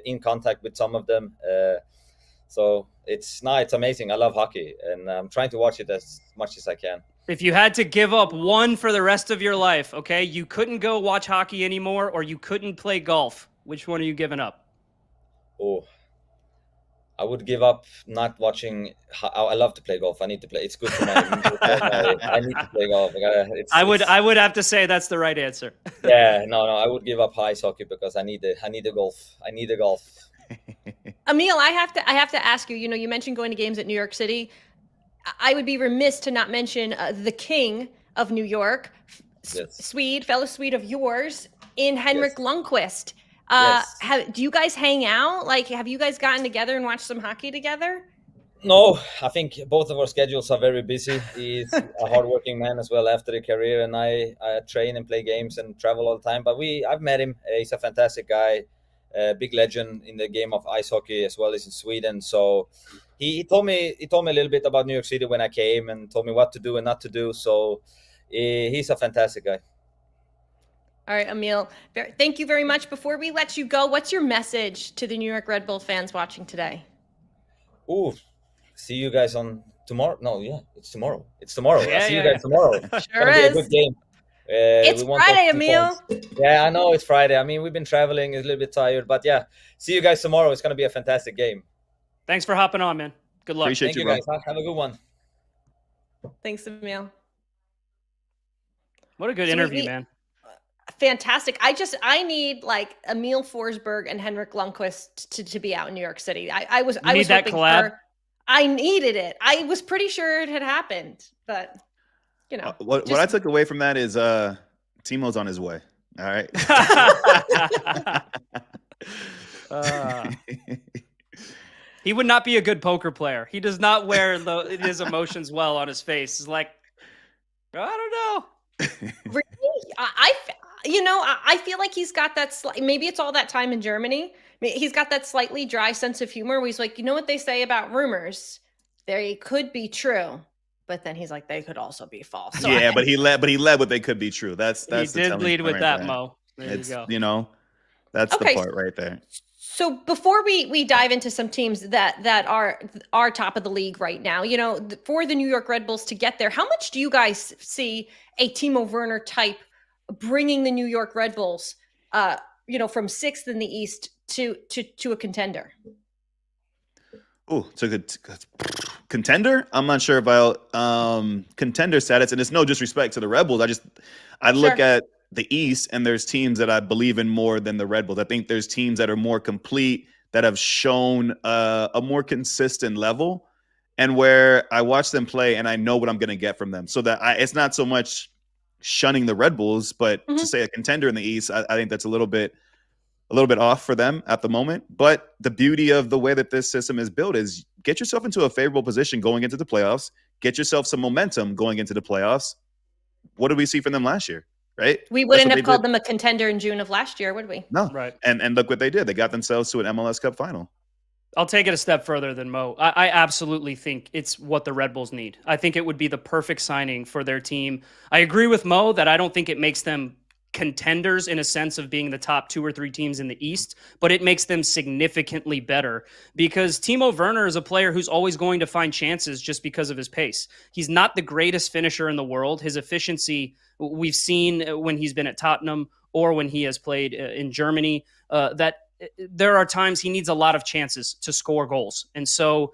in contact with some of them. So it's amazing. I love hockey, and I'm trying to watch it as much as I can. If you had to give up one for the rest of your life, okay, you couldn't go watch hockey anymore, or you couldn't play golf, which one are you giving up? Oh, I would give up not watching. I love to play golf. I need to play. It's good for my. I need to play golf. I would have to say that's the right answer. Yeah, no. I would give up ice hockey because I need the golf. I need the golf. Emil, I have to ask you. You know, you mentioned going to games at New York City. I would be remiss to not mention the king of New York, Yes. fellow Swede of yours, in Henrik Yes. Lundqvist. Yes. Do you guys hang out? Like, have you guys gotten together and watched some hockey together? No, I think both of our schedules are very busy. He's a hardworking man as well after the career, and I train and play games and travel all the time. But I've met him. He's a fantastic guy, a big legend in the game of ice hockey as well as in Sweden. So he told me a little bit about New York City when I came and told me what to do and not to do. So he's a fantastic guy. All right, Emil, thank you very much. Before we let you go, what's your message to the New York Red Bull fans watching today? Ooh, see you guys on tomorrow. No, yeah, it's tomorrow. It's tomorrow. Yeah, I'll see you guys tomorrow. Sure It's is. a good game. It's We want Friday, those 2 Emil. points. Yeah, I know it's Friday. I mean, we've been traveling, it's a little bit tired, but yeah, see you guys tomorrow. It's going to be a fantastic game. Thanks for hopping on, man. Good luck. Appreciate Thank you, you bro. guys. Have a good one. Thanks, Emil. What a good So interview, we- man. Fantastic. I need like Emil Forsberg and Henrik Lundqvist to be out in New York City. I was need that hoping collab? I needed it. I was pretty sure it had happened, but you know. What I took away from that is Timo's on his way. All right. He would not be a good poker player. He does not wear his emotions well on his face. It's like, I don't know. Really? I feel like he's got that maybe it's all that time in Germany. He's got that slightly dry sense of humor where he's like, you know what they say about rumors? They could be true, but then he's like, they could also be false. So yeah, but he led what they could be true. That's He the did telling lead part with right that, there. Mo. There It's you go. That's Okay. the part right there. So before we dive into some teams that are top of the league right now, for the New York Red Bulls to get there, how much do you guys see a Timo Werner type bringing the New York Red Bulls, from 6th in the East to a contender? Oh, to a contender? I'm not sure about contender status, and it's no disrespect to the Red Bulls. I look Sure. at the East, and there's teams that I believe in more than the Red Bulls. I think there's teams that are more complete, that have shown a more consistent level, and where I watch them play and I know what I'm going to get from them. So that it's not so much shunning the Red Bulls, but to say a contender in the East, I think that's a little bit off for them at the moment. But the beauty of the way that this system is built is get yourself into a favorable position going into the playoffs, get yourself some momentum going into the playoffs. What did we see from them last year? Right? We wouldn't have called them a contender in June of last year, would we? No. Right. And look what they did. They got themselves to an MLS Cup final. I'll take it a step further than Mo. I absolutely think it's what the Red Bulls need. I think it would be the perfect signing for their team. I agree with Mo that I don't think it makes them contenders in a sense of being the top 2 or 3 teams in the East, but it makes them significantly better because Timo Werner is a player who's always going to find chances just because of his pace. He's not the greatest finisher in the world. His efficiency, we've seen when he's been at Tottenham or when he has played in Germany, that there are times he needs a lot of chances to score goals. And so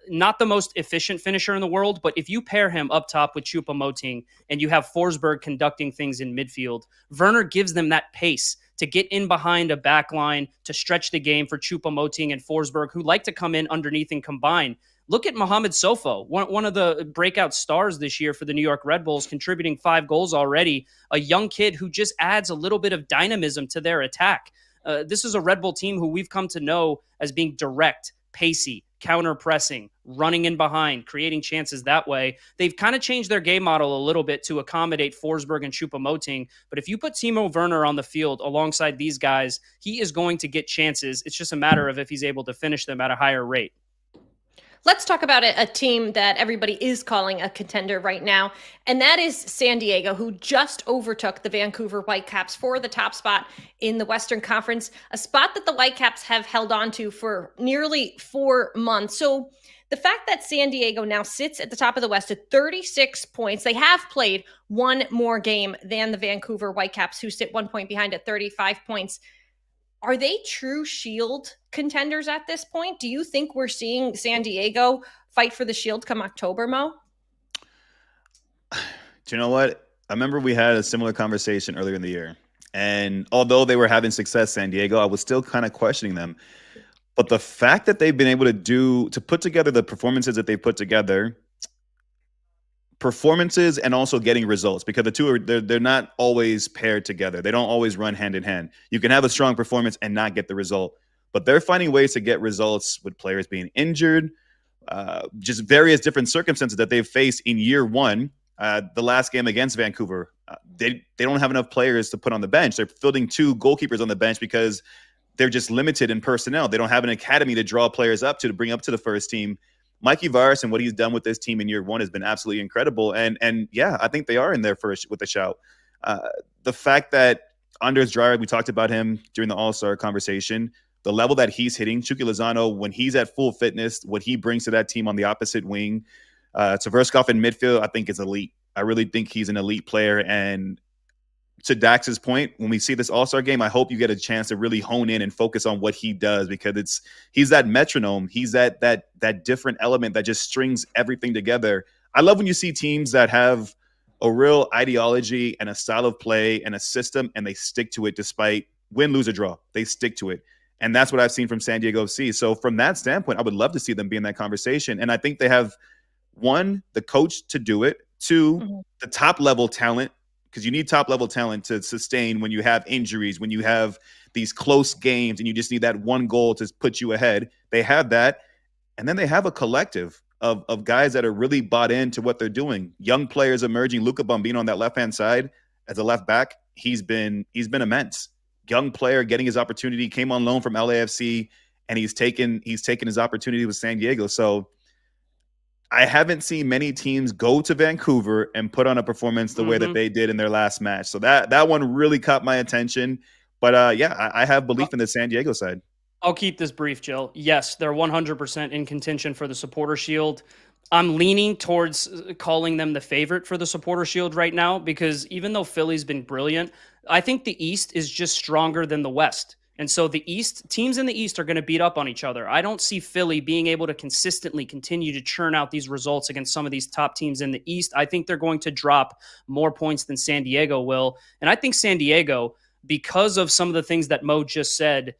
not the most efficient finisher in the world, but if you pair him up top with Choupo-Moting and you have Forsberg conducting things in midfield, Werner gives them that pace to get in behind a back line, to stretch the game for Choupo-Moting and Forsberg, who like to come in underneath and combine. Look at Mohamed Sofo, one of the breakout stars this year for the New York Red Bulls, contributing 5 goals already, a young kid who just adds a little bit of dynamism to their attack. This is a Red Bull team who we've come to know as being direct, pacey, counter-pressing, running in behind, creating chances that way. They've kind of changed their game model a little bit to accommodate Forsberg and Choupo-Moting. But if you put Timo Werner on the field alongside these guys, he is going to get chances. It's just a matter of if he's able to finish them at a higher rate. Let's talk about a team that everybody is calling a contender right now, and that is San Diego, who just overtook the Vancouver Whitecaps for the top spot in the Western Conference, a spot that the Whitecaps have held on to for nearly 4 months. So the fact that San Diego now sits at the top of the West at 36 points, they have played one more game than the Vancouver Whitecaps, who sit 1 point behind at 35 points. Are they true Shield contenders at this point? Do you think we're seeing San Diego fight for the Shield come October, Mo? Do you know what? I remember we had a similar conversation earlier in the year. And although they were having success, San Diego, I was still kind of questioning them. But the fact that they've been able to put together the performances that they've put together, performances and also getting results, because the two are they're not always paired together. They don't always run hand in hand. You can have a strong performance and not get the result, but they're finding ways to get results with players being injured, just various different circumstances that they've faced in year one. The last game against Vancouver, they don't have enough players to put on the bench. They're fielding 2 goalkeepers on the bench because they're just limited in personnel. They don't have an academy to draw players up to bring up to the first team. Mikey Varas and what he's done with this team in year one has been absolutely incredible. And yeah, I think they are in there with a shout. The fact that Anders Dreyer, we talked about him during the All-Star conversation, the level that he's hitting, Chucky Lozano, when he's at full fitness, what he brings to that team on the opposite wing, Tverskov in midfield, I think is elite. I really think he's an elite player. And to Dax's point, when we see this All-Star game, I hope you get a chance to really hone in and focus on what he does, because he's that metronome. He's that different element that just strings everything together. I love when you see teams that have a real ideology and a style of play and a system, and they stick to it despite win, lose, or draw. They stick to it. And that's what I've seen from San Diego FC. So from that standpoint, I would love to see them be in that conversation. And I think they have, 1, the coach to do it, 2, the top level talent, because you need top level talent to sustain when you have injuries, when you have these close games and you just need that one goal to put you ahead. They have that. And then they have a collective of guys that are really bought into what they're doing. Young players emerging. Luca Bombino on that left-hand side as a left back, he's been immense. Young player getting his opportunity, came on loan from LAFC, and he's taken his opportunity with San Diego. So I haven't seen many teams go to Vancouver and put on a performance the way that they did in their last match. So that one really caught my attention. But yeah, I have belief in the San Diego side. I'll keep this brief, Jill. Yes, they're 100% in contention for the Supporter Shield. I'm leaning towards calling them the favorite for the Supporter Shield right now, because even though Philly's been brilliant, I think the East is just stronger than the West. And so teams in the East are going to beat up on each other. I don't see Philly being able to consistently continue to churn out these results against some of these top teams in the East. I think they're going to drop more points than San Diego will. And I think San Diego, because of some of the things that Mo just said,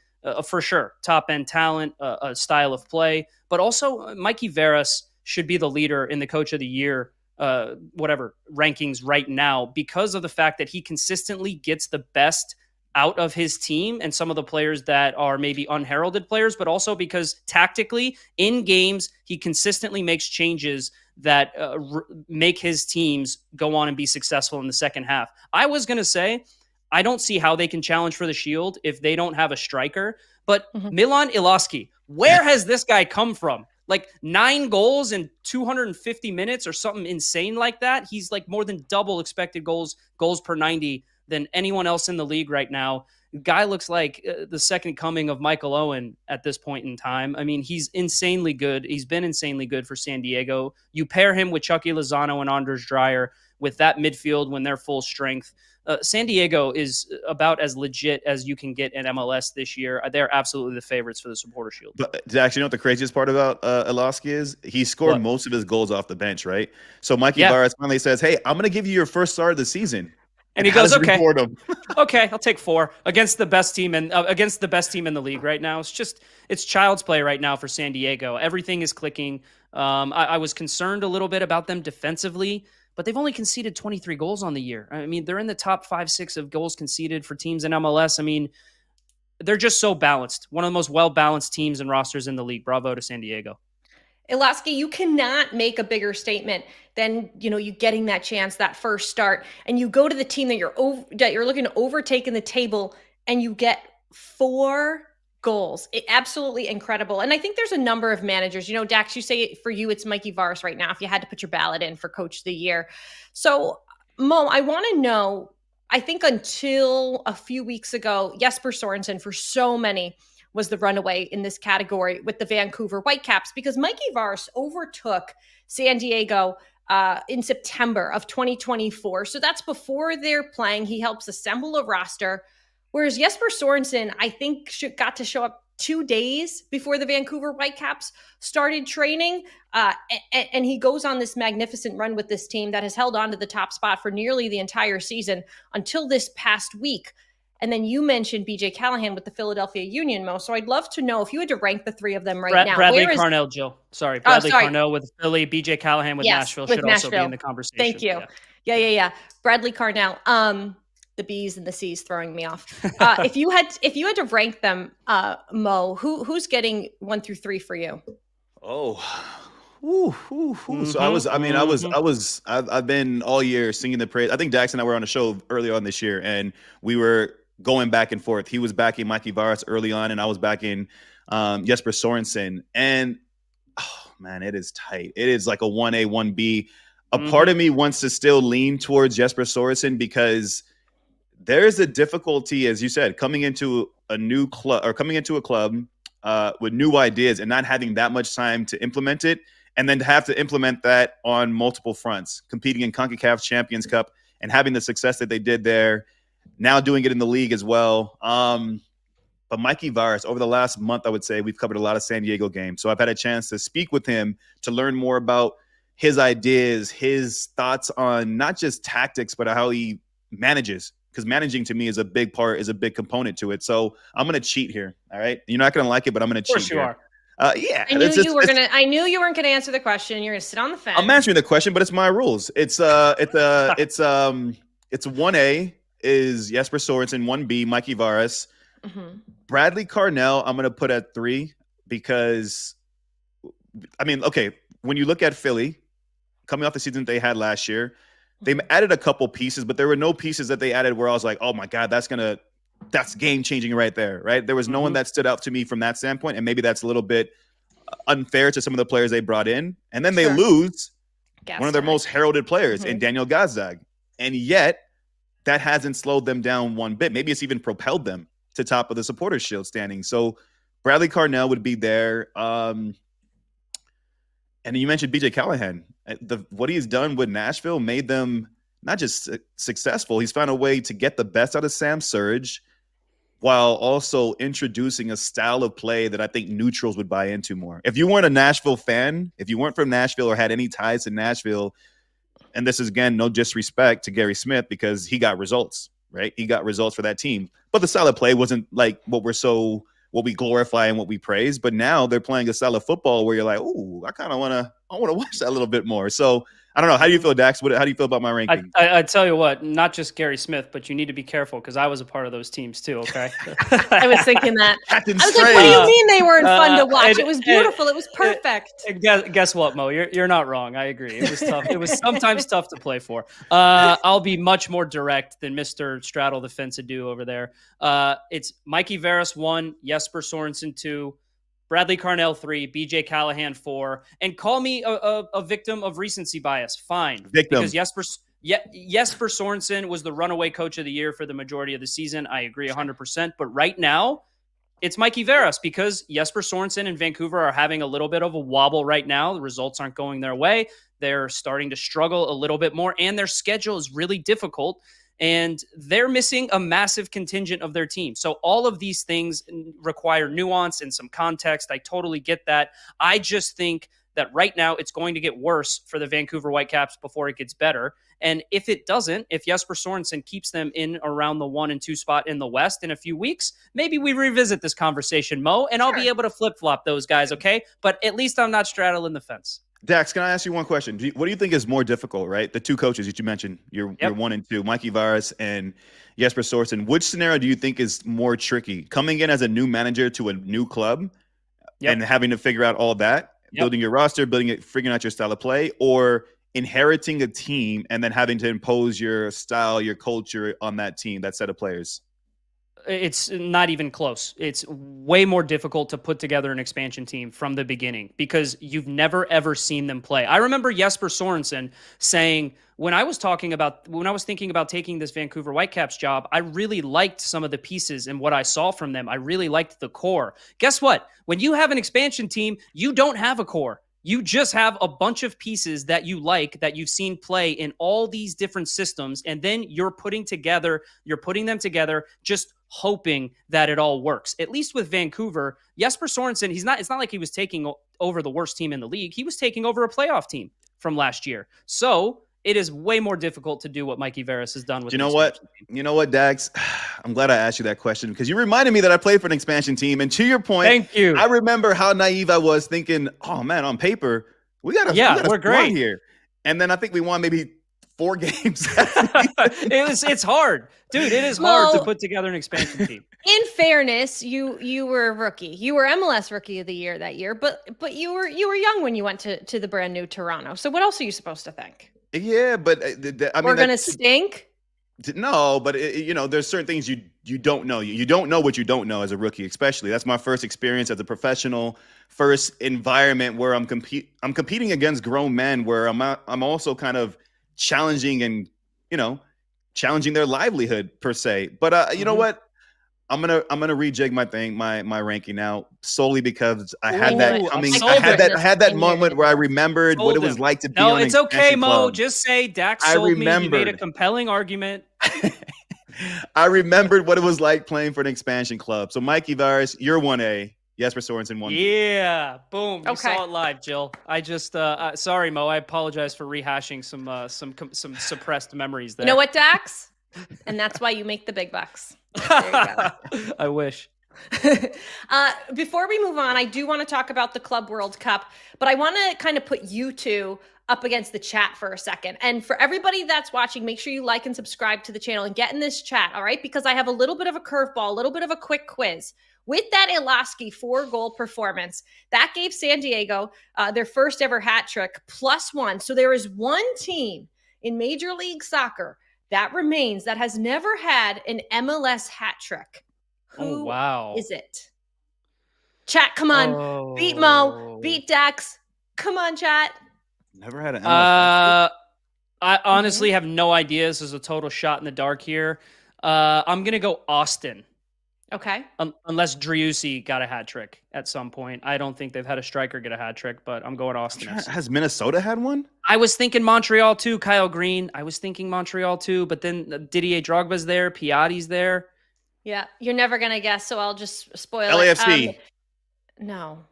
for sure, top-end talent, a style of play, but also Mikey Varas should be the leader in the Coach of the Year rankings right now, because of the fact that he consistently gets the best out of his team and some of the players that are maybe unheralded players, but also because tactically in games, he consistently makes changes that make his teams go on and be successful in the second half. I was going to say, I don't see how they can challenge for the Shield if they don't have a striker, but Milan Ilaski, where has this guy come from? Like 9 goals in 250 minutes or something insane like that. He's like more than double expected goals per 90 than anyone else in the league right now. Guy looks like the second coming of Michael Owen at this point in time. I mean, he's insanely good. He's been insanely good for San Diego. You pair him with Chucky Lozano and Anders Dreyer with that midfield when they're full strength. San Diego is about as legit as you can get in MLS this year. They're absolutely the favorites for the Supporter Shield. But actually, you know what the craziest part about Ilaski is? He scored most of his goals off the bench, right? So Mikey Varas finally says, hey, I'm going to give you your first start of the season. And he goes, okay, okay, I'll take 4 against the best team in the league right now. It's child's play right now for San Diego. Everything is clicking. I was concerned a little bit about them defensively, but they've only conceded 23 goals on the year. I mean, they're in the top 5-6 of goals conceded for teams in MLS. I mean, they're just so balanced. One of the most well-balanced teams and rosters in the league. Bravo to San Diego. Ilaski, you cannot make a bigger statement than, you getting that chance, that first start, and you go to the team that you're looking to overtake in the table, and you get 4 goals. Absolutely incredible. And I think there's a number of managers. Dax, you say for you, it's Mikey Varis right now, if you had to put your ballot in for Coach of the Year. So, Mo, I want to know, I think until a few weeks ago, Jesper Sorensen for so many was the runaway in this category with the Vancouver Whitecaps, because Mikey Varis overtook San Diego in September of 2024. So that's before they're playing. He helps assemble a roster. Whereas Jesper Sorensen, I think, got to show up 2 days before the Vancouver Whitecaps started training. And he goes on this magnificent run with this team that has held on to the top spot for nearly the entire season until this past week. And then you mentioned BJ Callahan with the Philadelphia Union, Mo. So I'd love to know if you had to rank the three of them now. Bradley Carnell, Jill. Sorry. Bradley Carnell with Philly, BJ Callahan with Nashville should also be in the conversation. Thank you. Yeah. Bradley Carnell. The B's and the C's throwing me off. If you had to rank them, Mo, who's getting 1 through 3 for you? Oh, So I've been all year singing the praise. I think Dax and I were on a show earlier on this year, and we were going back and forth. He was backing Mikey Varis early on, and I was backing Jesper Sorensen. And oh man, it is tight. It is like a 1A, 1B. A part of me wants to still lean towards Jesper Sorensen because there's a difficulty, as you said, coming into a new club or coming into a club with new ideas and not having that much time to implement it, and then to have to implement that on multiple fronts, competing in CONCACAF Champions Cup and having the success that they did there, now doing it in the league as well. But Mikey Varis, over the last month, I would say we've covered a lot of San Diego games. So I've had a chance to speak with him to learn more about his ideas, his thoughts on not just tactics, but how he manages. Because managing to me is a big component to it. So I'm going to cheat here. All right. You're not going to like it, but I'm going to cheat. Of course you are. Yeah. I knew you weren't going to answer the question. You're going to sit on the fence. I'm answering the question, but it's my rules. It's 1A is Jesper Sorensen, 1B, Mikey Varis. Mm-hmm. Bradley Carnell, I'm going to put at 3 because, when you look at Philly, coming off the season they had last year, they added a couple pieces, but there were no pieces that they added where I was like, oh my God, that's game changing right there, right? There was no one that stood out to me from that standpoint, and maybe that's a little bit unfair to some of the players they brought in. And then they lose one of their most heralded players in Daniel Gazdag. And yet that hasn't slowed them down one bit. Maybe it's even propelled them to top of the Supporters Shield standing. So Bradley Carnell would be there. And you mentioned BJ Callahan. What he's done with Nashville made them not just successful. He's found a way to get the best out of Sam Surge while also introducing a style of play that I think neutrals would buy into more. If you weren't a Nashville fan, if you weren't from Nashville or had any ties to Nashville, and this is, again, no disrespect to Gary Smith because he got results, right? He got results for that team. But the style of play wasn't like what we glorify and what we praise. But now they're playing a style of football where you're like, ooh, I want to watch that a little bit more. So I don't know. How do you feel, Dax? How do you feel about my ranking? I tell you what, not just Gary Smith, but you need to be careful because I was a part of those teams too, okay? I was thinking that. I was like, what do you mean they weren't fun to watch? It was beautiful. It was perfect. Guess what, Mo? You're not wrong. I agree. It was tough. It was sometimes tough to play for. I'll be much more direct than Mr. Straddle the Fence do over there. It's Mikey Varis 1, Jesper Sorensen 2, Bradley Carnell 3, BJ Callahan 4, and call me a victim of recency bias. Fine. Because Jesper Sorensen was the runaway coach of the year for the majority of the season. I agree 100%. But right now, it's Mikey Varis because Jesper Sorensen and Vancouver are having a little bit of a wobble right now. The results aren't going their way. They're starting to struggle a little bit more, and their schedule is really difficult. And they're missing a massive contingent of their team. So all of these things require nuance and some context. I totally get that. I just think that right now it's going to get worse for the Vancouver Whitecaps before it gets better. And if it doesn't, if Jesper Sorensen keeps them in around the 1 and 2 spot in the West in a few weeks, maybe we revisit this conversation, Mo, and I'll be able to flip-flop those guys, okay? But at least I'm not straddling the fence. Dax, can I ask you one question? What do you think is more difficult, right? The two coaches that you mentioned, your 1 and 2, Mikey Varis and Jesper Sorensen. Which scenario do you think is more tricky? Coming in as a new manager to a new club and having to figure out all that, building your roster, figuring out your style of play, or inheriting a team and then having to impose your style, your culture on that team, that set of players? it's not even close. It's way more difficult to put together an expansion team from the beginning because you've never ever seen them play. I remember Jesper Sorensen saying when I was thinking about taking this Vancouver Whitecaps job, I really liked some of the pieces and what I saw from them. I really liked the core. Guess what? When you have an expansion team, you don't have a core. You just have a bunch of pieces that you like, that you've seen play in all these different systems, and then you're putting them together, just hoping that it all works. At least with Vancouver, Jesper Sorensen, it's not like he was taking over the worst team in the league. He was taking over a playoff team from last year. So it is way more difficult to do what Mikey Veras has done with You know what, Dax? I'm glad I asked you that question because you reminded me that I played for an expansion team. And to your point, thank you. I remember how naive I was thinking, oh man, on paper, we're great here. And then I think we won maybe 4 games. It's hard. Dude, it is hard to put together an expansion team. In fairness, you were a rookie. You were MLS Rookie of the Year that year, but you were young when you went to the brand new Toronto. So what else are you supposed to think? Yeah, but we're gonna stink. No, but there's certain things you don't know. You don't know what you don't know as a rookie, especially. That's my first experience as a professional, first environment where I'm competing against grown men, where I'm also kind of challenging and challenging their livelihood per se. But you know what? I'm gonna rejig my ranking now solely because I had that coming. I had that moment where I remembered what it was like to be. No, it's okay, Mo. Just say Dax sold me. You made a compelling argument. I remembered what it was like playing for an expansion club. So Mikey Veras, you're 1A. Jesper Sorensen 1B. Yeah, boom. You saw it live, Jill. I just sorry, Mo. I apologize for rehashing some suppressed memories there. You know what, Dax? And that's why you make the big bucks. There you go. I wish. Before we move on, I do want to talk about the Club World Cup, but I want to kind of put you two up against the chat for a second. And for everybody that's watching, make sure you like and subscribe to the channel and get in this chat, all right? Because I have a little bit of a curveball, a little bit of a quick quiz. With that Ilaski 4-goal performance, that gave San Diego their first ever hat trick, +1. So there is one team in Major League Soccer that remains that has never had an MLS hat trick. Who is it? Chat, come on. Beat Mo. Beat Dax. Come on, chat. Never had an MLS hat trick. I honestly have no idea. This is a total shot in the dark here. I'm going to go Austin. Okay. Unless Driussi got a hat trick at some point. I don't think they've had a striker get a hat trick, but I'm going Austin. Has Minnesota had one? I was thinking Montreal too, Kyle Green. I was thinking Montreal too, but then Didier Drogba's there, Piatti's there. Yeah, you're never going to guess, so I'll just spoil LAFC. it. No.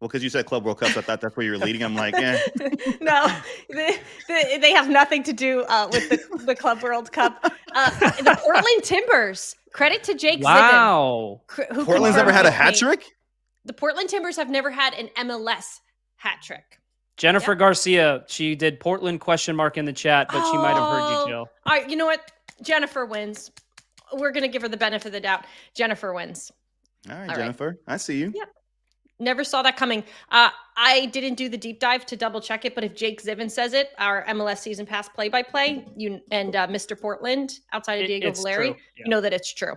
Well, because you said Club World Cup, I thought that's where you were leading. I'm like, eh. No, they have nothing to do with the Club World Cup. The Portland Timbers. Credit to Jake Zivin. Wow. Portland's never had a hat trick? The Portland Timbers have never had an MLS hat trick. Jennifer Garcia, she did Portland ? In the chat, but she might have heard you, Jill. All right, you know what? Jennifer wins. We're going to give her the benefit of the doubt. Jennifer wins. All right, Jennifer. Right. I see you. Yep. Never saw that coming. I didn't do the deep dive to double check it, but if Jake Zivin says it, our MLS season pass play-by-play, Mr. Portland outside of Diego Valeri, you know that it's true.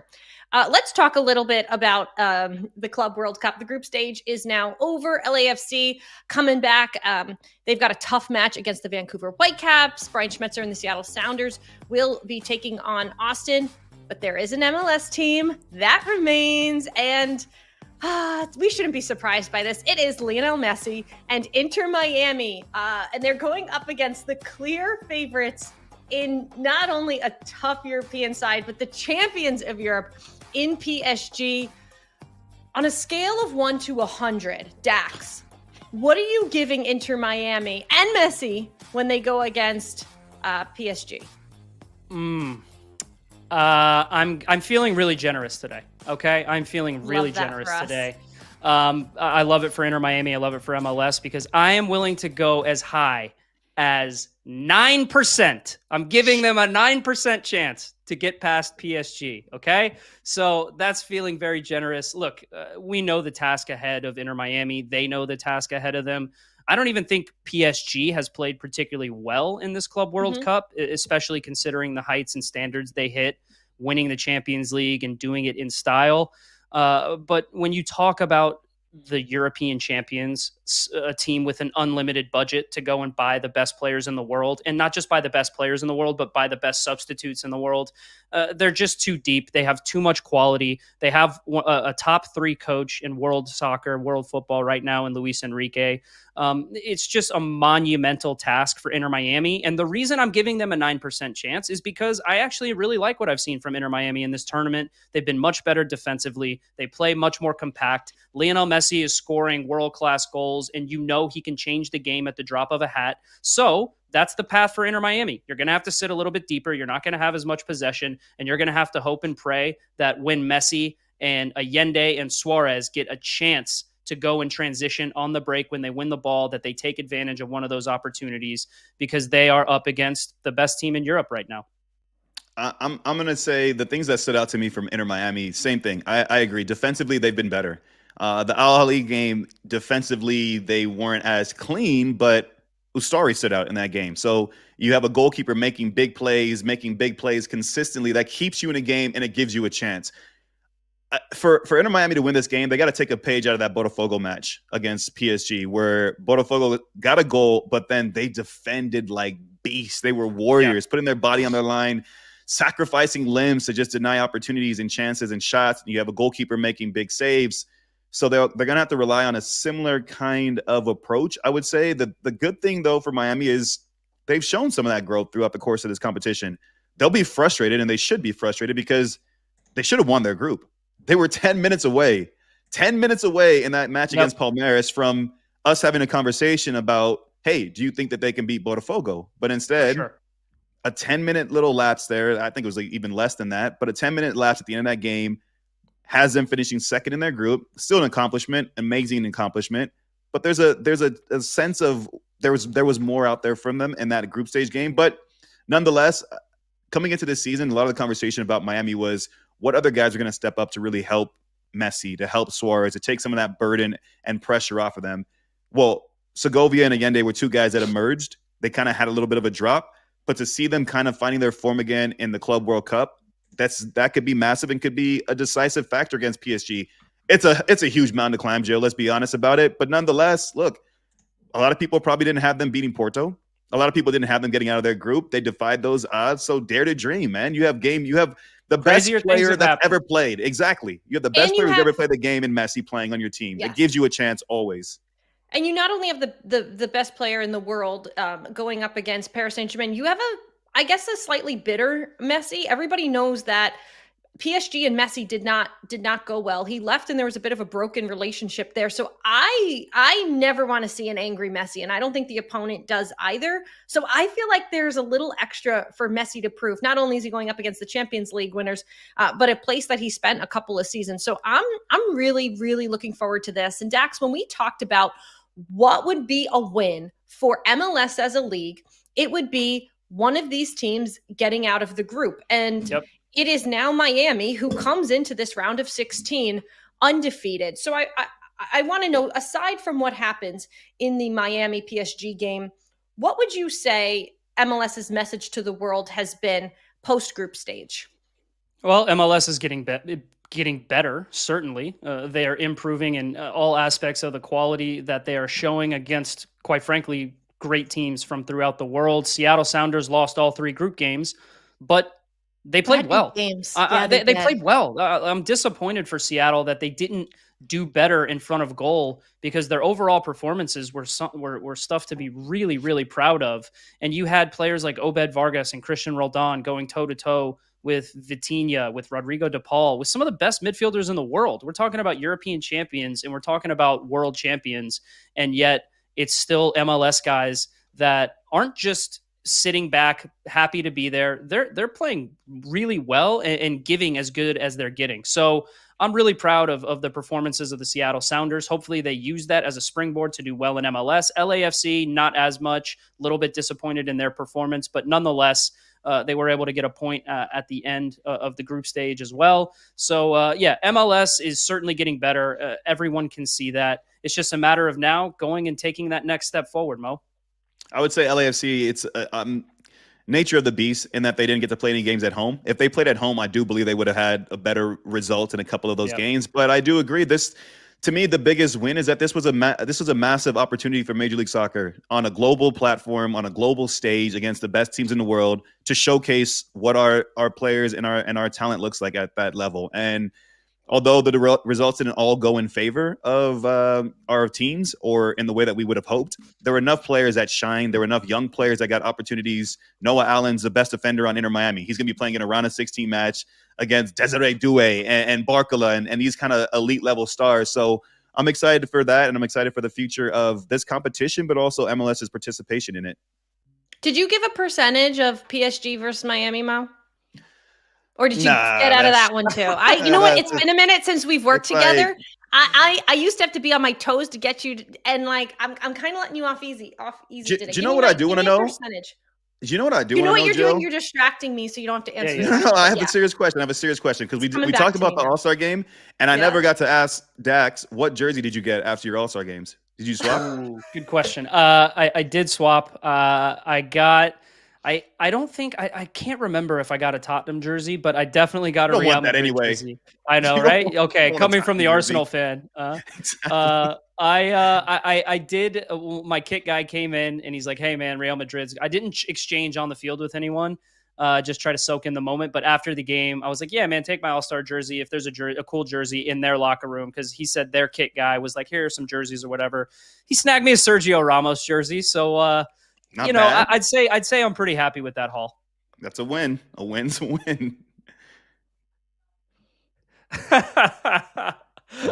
Let's talk a little bit about the Club World Cup. The group stage is now over. LAFC coming back. They've got a tough match against the Vancouver Whitecaps. Brian Schmetzer and the Seattle Sounders will be taking on Austin, but there is an MLS team that remains, and we shouldn't be surprised by this. It is Lionel Messi and Inter Miami, and they're going up against the clear favorites in not only a tough European side, but the champions of Europe in PSG. On a scale of 1 to 100, Dax, what are you giving Inter Miami and Messi when they go against PSG? I'm feeling really generous today. Okay, I'm feeling really generous today. I love it for Inter Miami. I love it for MLS because I am willing to go as high as 9%. I'm giving them a 9% chance to get past PSG. Okay, so that's feeling very generous. Look, we know the task ahead of Inter Miami. They know the task ahead of them. I don't even think PSG has played particularly well in this Club World Cup, especially considering the heights and standards they hit. winning the Champions League and doing it in style. But when you talk about the European champions, a team with an unlimited budget to go and buy the best players in the world, and not just buy the best players in the world, but buy the best substitutes in the world. They're just too deep. They have too much quality. They have a top 3 coach in world soccer, world football right now in Luis Enrique. It's just a monumental task for Inter Miami. And the reason I'm giving them a 9% chance is because I actually really like what I've seen from Inter Miami in this tournament. They've been much better defensively. They play much more compact. Lionel Messi is scoring world-class goals, and you know he can change the game at the drop of a hat. So that's the path for Inter Miami. You're going to have to sit a little bit deeper. You're not going to have as much possession, and you're going to have to hope and pray that when Messi and Allende and Suarez get a chance to go and transition on the break when they win the ball, that they take advantage of one of those opportunities, because they are up against the best team in Europe right now. I'm going to say the things that stood out to me from Inter Miami, same thing. I agree. Defensively, they've been better. The Al Ahly game, defensively, they weren't as clean, but Ustari stood out in that game. So you have a goalkeeper making big plays consistently. That keeps you in a game, and it gives you a chance. For Inter Miami to win this game, they got to take a page out of that Botafogo match against PSG, where Botafogo got a goal, but then they defended like beasts. They were warriors, putting their body on their line, sacrificing limbs to just deny opportunities and chances and shots. You have a goalkeeper making big saves. So they're going to have to rely on a similar kind of approach, I would say. The good thing, though, for Miami is they've shown some of that growth throughout the course of this competition. They'll be frustrated, and they should be frustrated, because they should have won their group. They were 10 minutes away in that match against Palmeiras from us having a conversation about, hey, do you think that they can beat Botafogo? But instead, a 10-minute little lapse there, I think it was like even less than that, but a 10-minute lapse at the end of that game has them finishing second in their group. Still an accomplishment, amazing accomplishment. But there's a sense of there was more out there from them in that group stage game. But nonetheless, coming into this season, a lot of the conversation about Miami was what other guys are going to step up to really help Messi, to help Suarez, to take some of that burden and pressure off of them. Well, Segovia and Allende were 2 guys that emerged. They kind of had a little bit of a drop, but to see them kind of finding their form again in the Club World Cup, that could be massive and could be a decisive factor against PSG. It's a huge mountain to climb, Joe. Let's be honest about it. But nonetheless, look, a lot of people probably didn't have them beating Porto. A lot of people didn't have them getting out of their group. They defied those odds. So dare to dream, man. You have the best player that's ever played. Exactly. You have the best player who's ever played the game in Messi playing on your team. Yes. It gives you a chance always. And you not only have the best player in the world going up against Paris Saint-Germain, you have a slightly bitter Messi. Everybody knows that PSG and Messi did not go well. He left, and there was a bit of a broken relationship there. So I never want to see an angry Messi, and I don't think the opponent does either. So I feel like there's a little extra for Messi to prove. Not only is he going up against the Champions League winners, but a place that he spent a couple of seasons. So I'm really, really looking forward to this. And Dax, when we talked about what would be a win for MLS as a league, it would be one of these teams getting out of the group. And it is now Miami who comes into this round of 16 undefeated. So I want to know, aside from what happens in the Miami PSG game, what would you say MLS's message to the world has been post-group stage? Well, MLS is getting better, certainly. They are improving in all aspects of the quality that they are showing against, quite frankly, great teams from throughout the world. Seattle Sounders lost all 3 group games, but they played well. Games. They played well. I'm disappointed for Seattle that they didn't do better in front of goal, because their overall performances were stuff to be really, really proud of. And you had players like Obed Vargas and Christian Roldan going toe-to-toe with Vitinha, with Rodrigo de Paul, with some of the best midfielders in the world. We're talking about European champions, and we're talking about world champions, and yet it's still MLS guys that aren't just sitting back, happy to be there. They're playing really well and giving as good as they're getting. So I'm really proud of the performances of the Seattle Sounders. Hopefully they use that as a springboard to do well in MLS. LAFC, not as much, a little bit disappointed in their performance, but nonetheless, they were able to get a point at the end of the group stage as well. So MLS is certainly getting better. Everyone can see that. It's just a matter of now going and taking that next step forward, Mo. I would say LAFC, nature of the beast in that they didn't get to play any games at home. If they played at home, I do believe they would have had a better result in a couple of those games. But I do agree. To me, the biggest win is that this was a massive opportunity for Major League Soccer on a global platform, on a global stage against the best teams in the world to showcase what our players and our talent looks like at that level. And although the results didn't all go in favor of our teams or in the way that we would have hoped, there were enough players that shined. There were enough young players that got opportunities. Noah Allen's the best defender on Inter Miami. He's going to be playing in a round of 16 match against Desiree Doué and Barcola and these kind of elite level stars. So I'm excited for that, and I'm excited for the future of this competition, but also MLS's participation in it. Did you give a percentage of PSG versus Miami, Mo? Or did you get out of that one too? You know what? It's been a minute since we've worked together. I used to have to be on my toes to get you and like I'm kind of letting you off easy today. Do you know what I do want to know? Percentage. Do you know what I do? You know what you're doing? You're distracting me, so you don't have to answer. No, I have a serious question. Because we talked about the All-Star game, and I never got to ask Dax, what jersey did you get after your All-Star games? Did you swap? Ooh, good question. I did swap. I got. I don't think I can't remember if I got a Tottenham jersey, but I definitely got a Real Madrid anyway. jersey. I know, right? Okay, coming from the Arsenal fan. Exactly. I did. My kit guy came in and he's like, "Hey, man, Real Madrid's." I didn't exchange on the field with anyone. Just try to soak in the moment. But after the game, I was like, "Yeah, man, take my All-Star jersey if there's a cool jersey in their locker room." Because he said their kit guy was like, "Here are some jerseys or whatever." He snagged me a Sergio Ramos jersey, so. Not bad. I'd say I'm pretty happy with that haul. That's a win. A win's a win.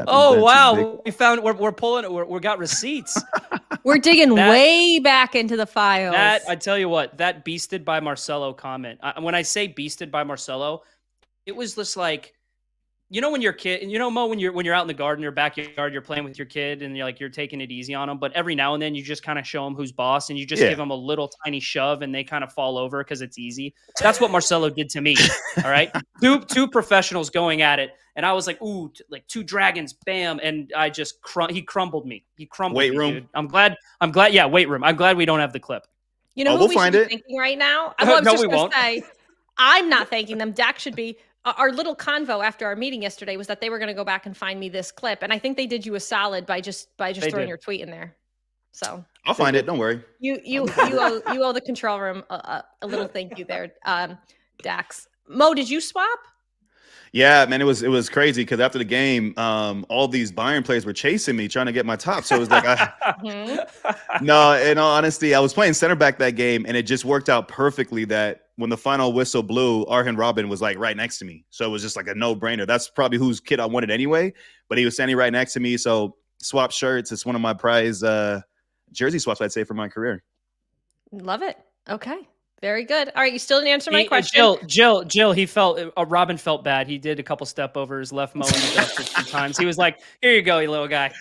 Oh wow, we found we're pulling we got receipts. We're digging way back into the files. That I tell you what, that beasted by Marcelo comment. When I say beasted by Marcelo, it was just like, when your kid, Mo, when you're out in the garden, your backyard, you're playing with your kid and you're taking it easy on them. But every now and then you just kind of show them who's boss and you just give them a little tiny shove and they kind of fall over because it's easy. That's what Marcelo did to me. All right. Two professionals going at it. And I was like, ooh, like two dragons, bam. And I just, he crumbled me. He crumbled weight me, room. Dude. I'm glad. Yeah. Weight room. I'm glad we don't have the clip. You know what we should be thinking right now? No, we won't. Say, I'm not thanking them. Dak should be. Our little convo after our meeting yesterday was that they were going to go back and find me this clip, and I think they did you a solid by just throwing your tweet in there. So I'll find it. Don't worry. You owe the control room a little thank you there, Dax. Mo, did you swap? Yeah, man, it was crazy because after the game, all these Bayern players were chasing me, trying to get my top. So it was like, no, in all honesty, I was playing center back that game, and it just worked out perfectly that when the final whistle blew, Arjen Robben was like right next to me. So it was just like a no-brainer. That's probably whose kid I wanted anyway, but he was standing right next to me. So swap shirts. It's one of my prize jersey swaps, I'd say, for my career. Love it. Okay. Very good. All right, you still didn't answer my question. Jill, Robin felt bad. He did a couple step overs, left Mo in the dust a few times. He was like, "Here you go, you little guy."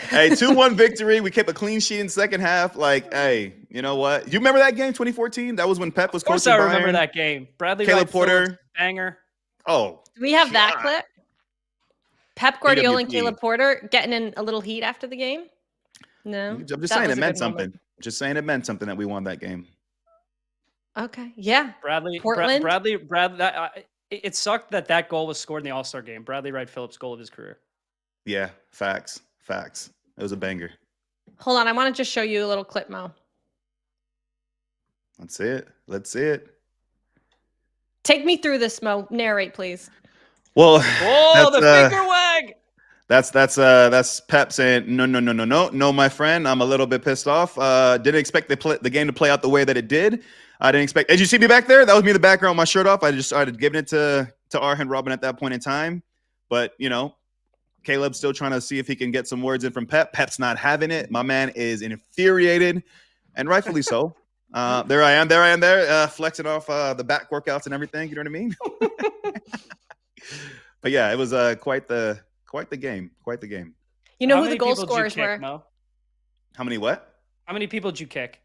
Hey, 2-1 victory. We kept a clean sheet in second half. Like, hey, you know what? You remember that game, 2014? That was when Pep was coaching Bayern. Of course I remember that game. Bradley Caleb Porter. Phillips, banger. Oh. Do we have that clip? Pep Guardiola and Caleb Porter getting in a little heat after the game? No. I'm just saying it meant something. Just saying it meant something that we won that game. Okay. Yeah. Portland. Bradley. It sucked that goal was scored in the All-Star game. Bradley Wright Phillips' goal of his career. Yeah. Facts. It was a banger. Hold on. I want to just show you a little clip, Mo. Let's see it. Take me through this, Mo. Narrate, please. Well, the finger wag. That's Pep saying no, my friend. I'm a little bit pissed off. Didn't expect the game to play out the way that it did. I didn't expect. Did you see me back there? That was me in the background with my shirt off. I just started giving it to Arjen Robben at that point in time. But Caleb's still trying to see if he can get some words in from Pep. Pep's not having it. My man is infuriated, and rightfully so. There I am there, flexing off the back workouts and everything. You know what I mean? But yeah, it was quite the game. You know who the goal scorers were? Mo? How many what? How many people did you kick?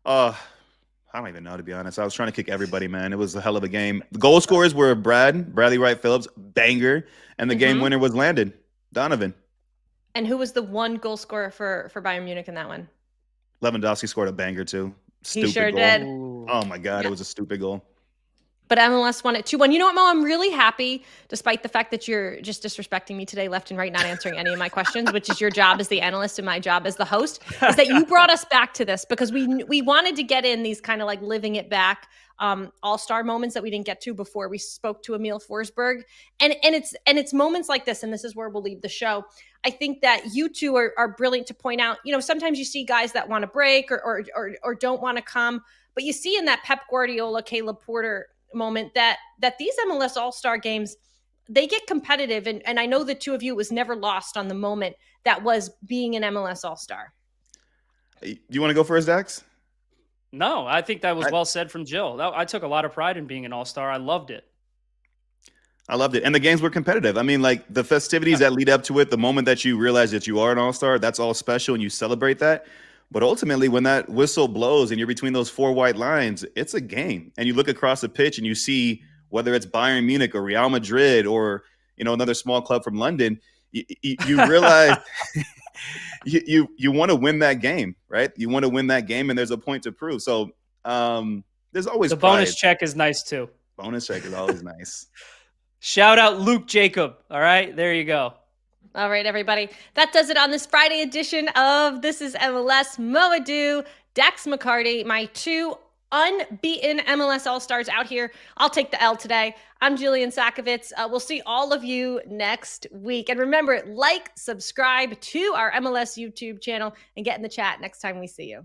I don't even know, to be honest. I was trying to kick everybody, man. It was a hell of a game. The goal scorers were Bradley Wright Phillips, banger, and the game winner was Landon Donovan. And who was the one goal scorer for Bayern Munich in that one? Lewandowski scored a banger too. He sure did. Oh my God, Yeah. it was a stupid goal. But MLS won it 2-1. You know what, Mo? I'm really happy, despite the fact that you're just disrespecting me today left and right, not answering any of my questions, which is your job as the analyst and my job as the host, is that you brought us back to this because we wanted to get in these kind of like living it back all-star moments that we didn't get to before we spoke to Emil Forsberg. And it's moments like this, and this is where we'll leave the show. I think that you two are brilliant to point out, sometimes you see guys that want to break or don't want to come, but you see in that Pep Guardiola, Caleb Porter moment that these MLS All-Star games, they get competitive. And I know the two of you, it was never lost on the moment that was being an MLS All-Star. Do you want to go first, Dax? No, I think that was well said from Jill. I took a lot of pride in being an All-Star. I loved it. And the games were competitive. I mean, like the festivities that lead up to it, the moment that you realize that you are an All-Star, that's all special and you celebrate that. But ultimately, when that whistle blows and you're between those four white lines, it's a game. And you look across the pitch and you see whether it's Bayern Munich or Real Madrid or, another small club from London, you realize you want to win that game, right? You want to win that game and there's a point to prove. So there's always the pride. Bonus check is nice too. Bonus check is always nice. Shout out Luke Jacob. All right, there you go. All right, everybody. That does it on this Friday edition of This Is MLS. Mo Adu, Dax McCarty, my two unbeaten MLS All-Stars out here. I'll take the L today. I'm Jillian Sakovitz. We'll see all of you next week. And remember, subscribe to our MLS YouTube channel, and get in the chat next time we see you.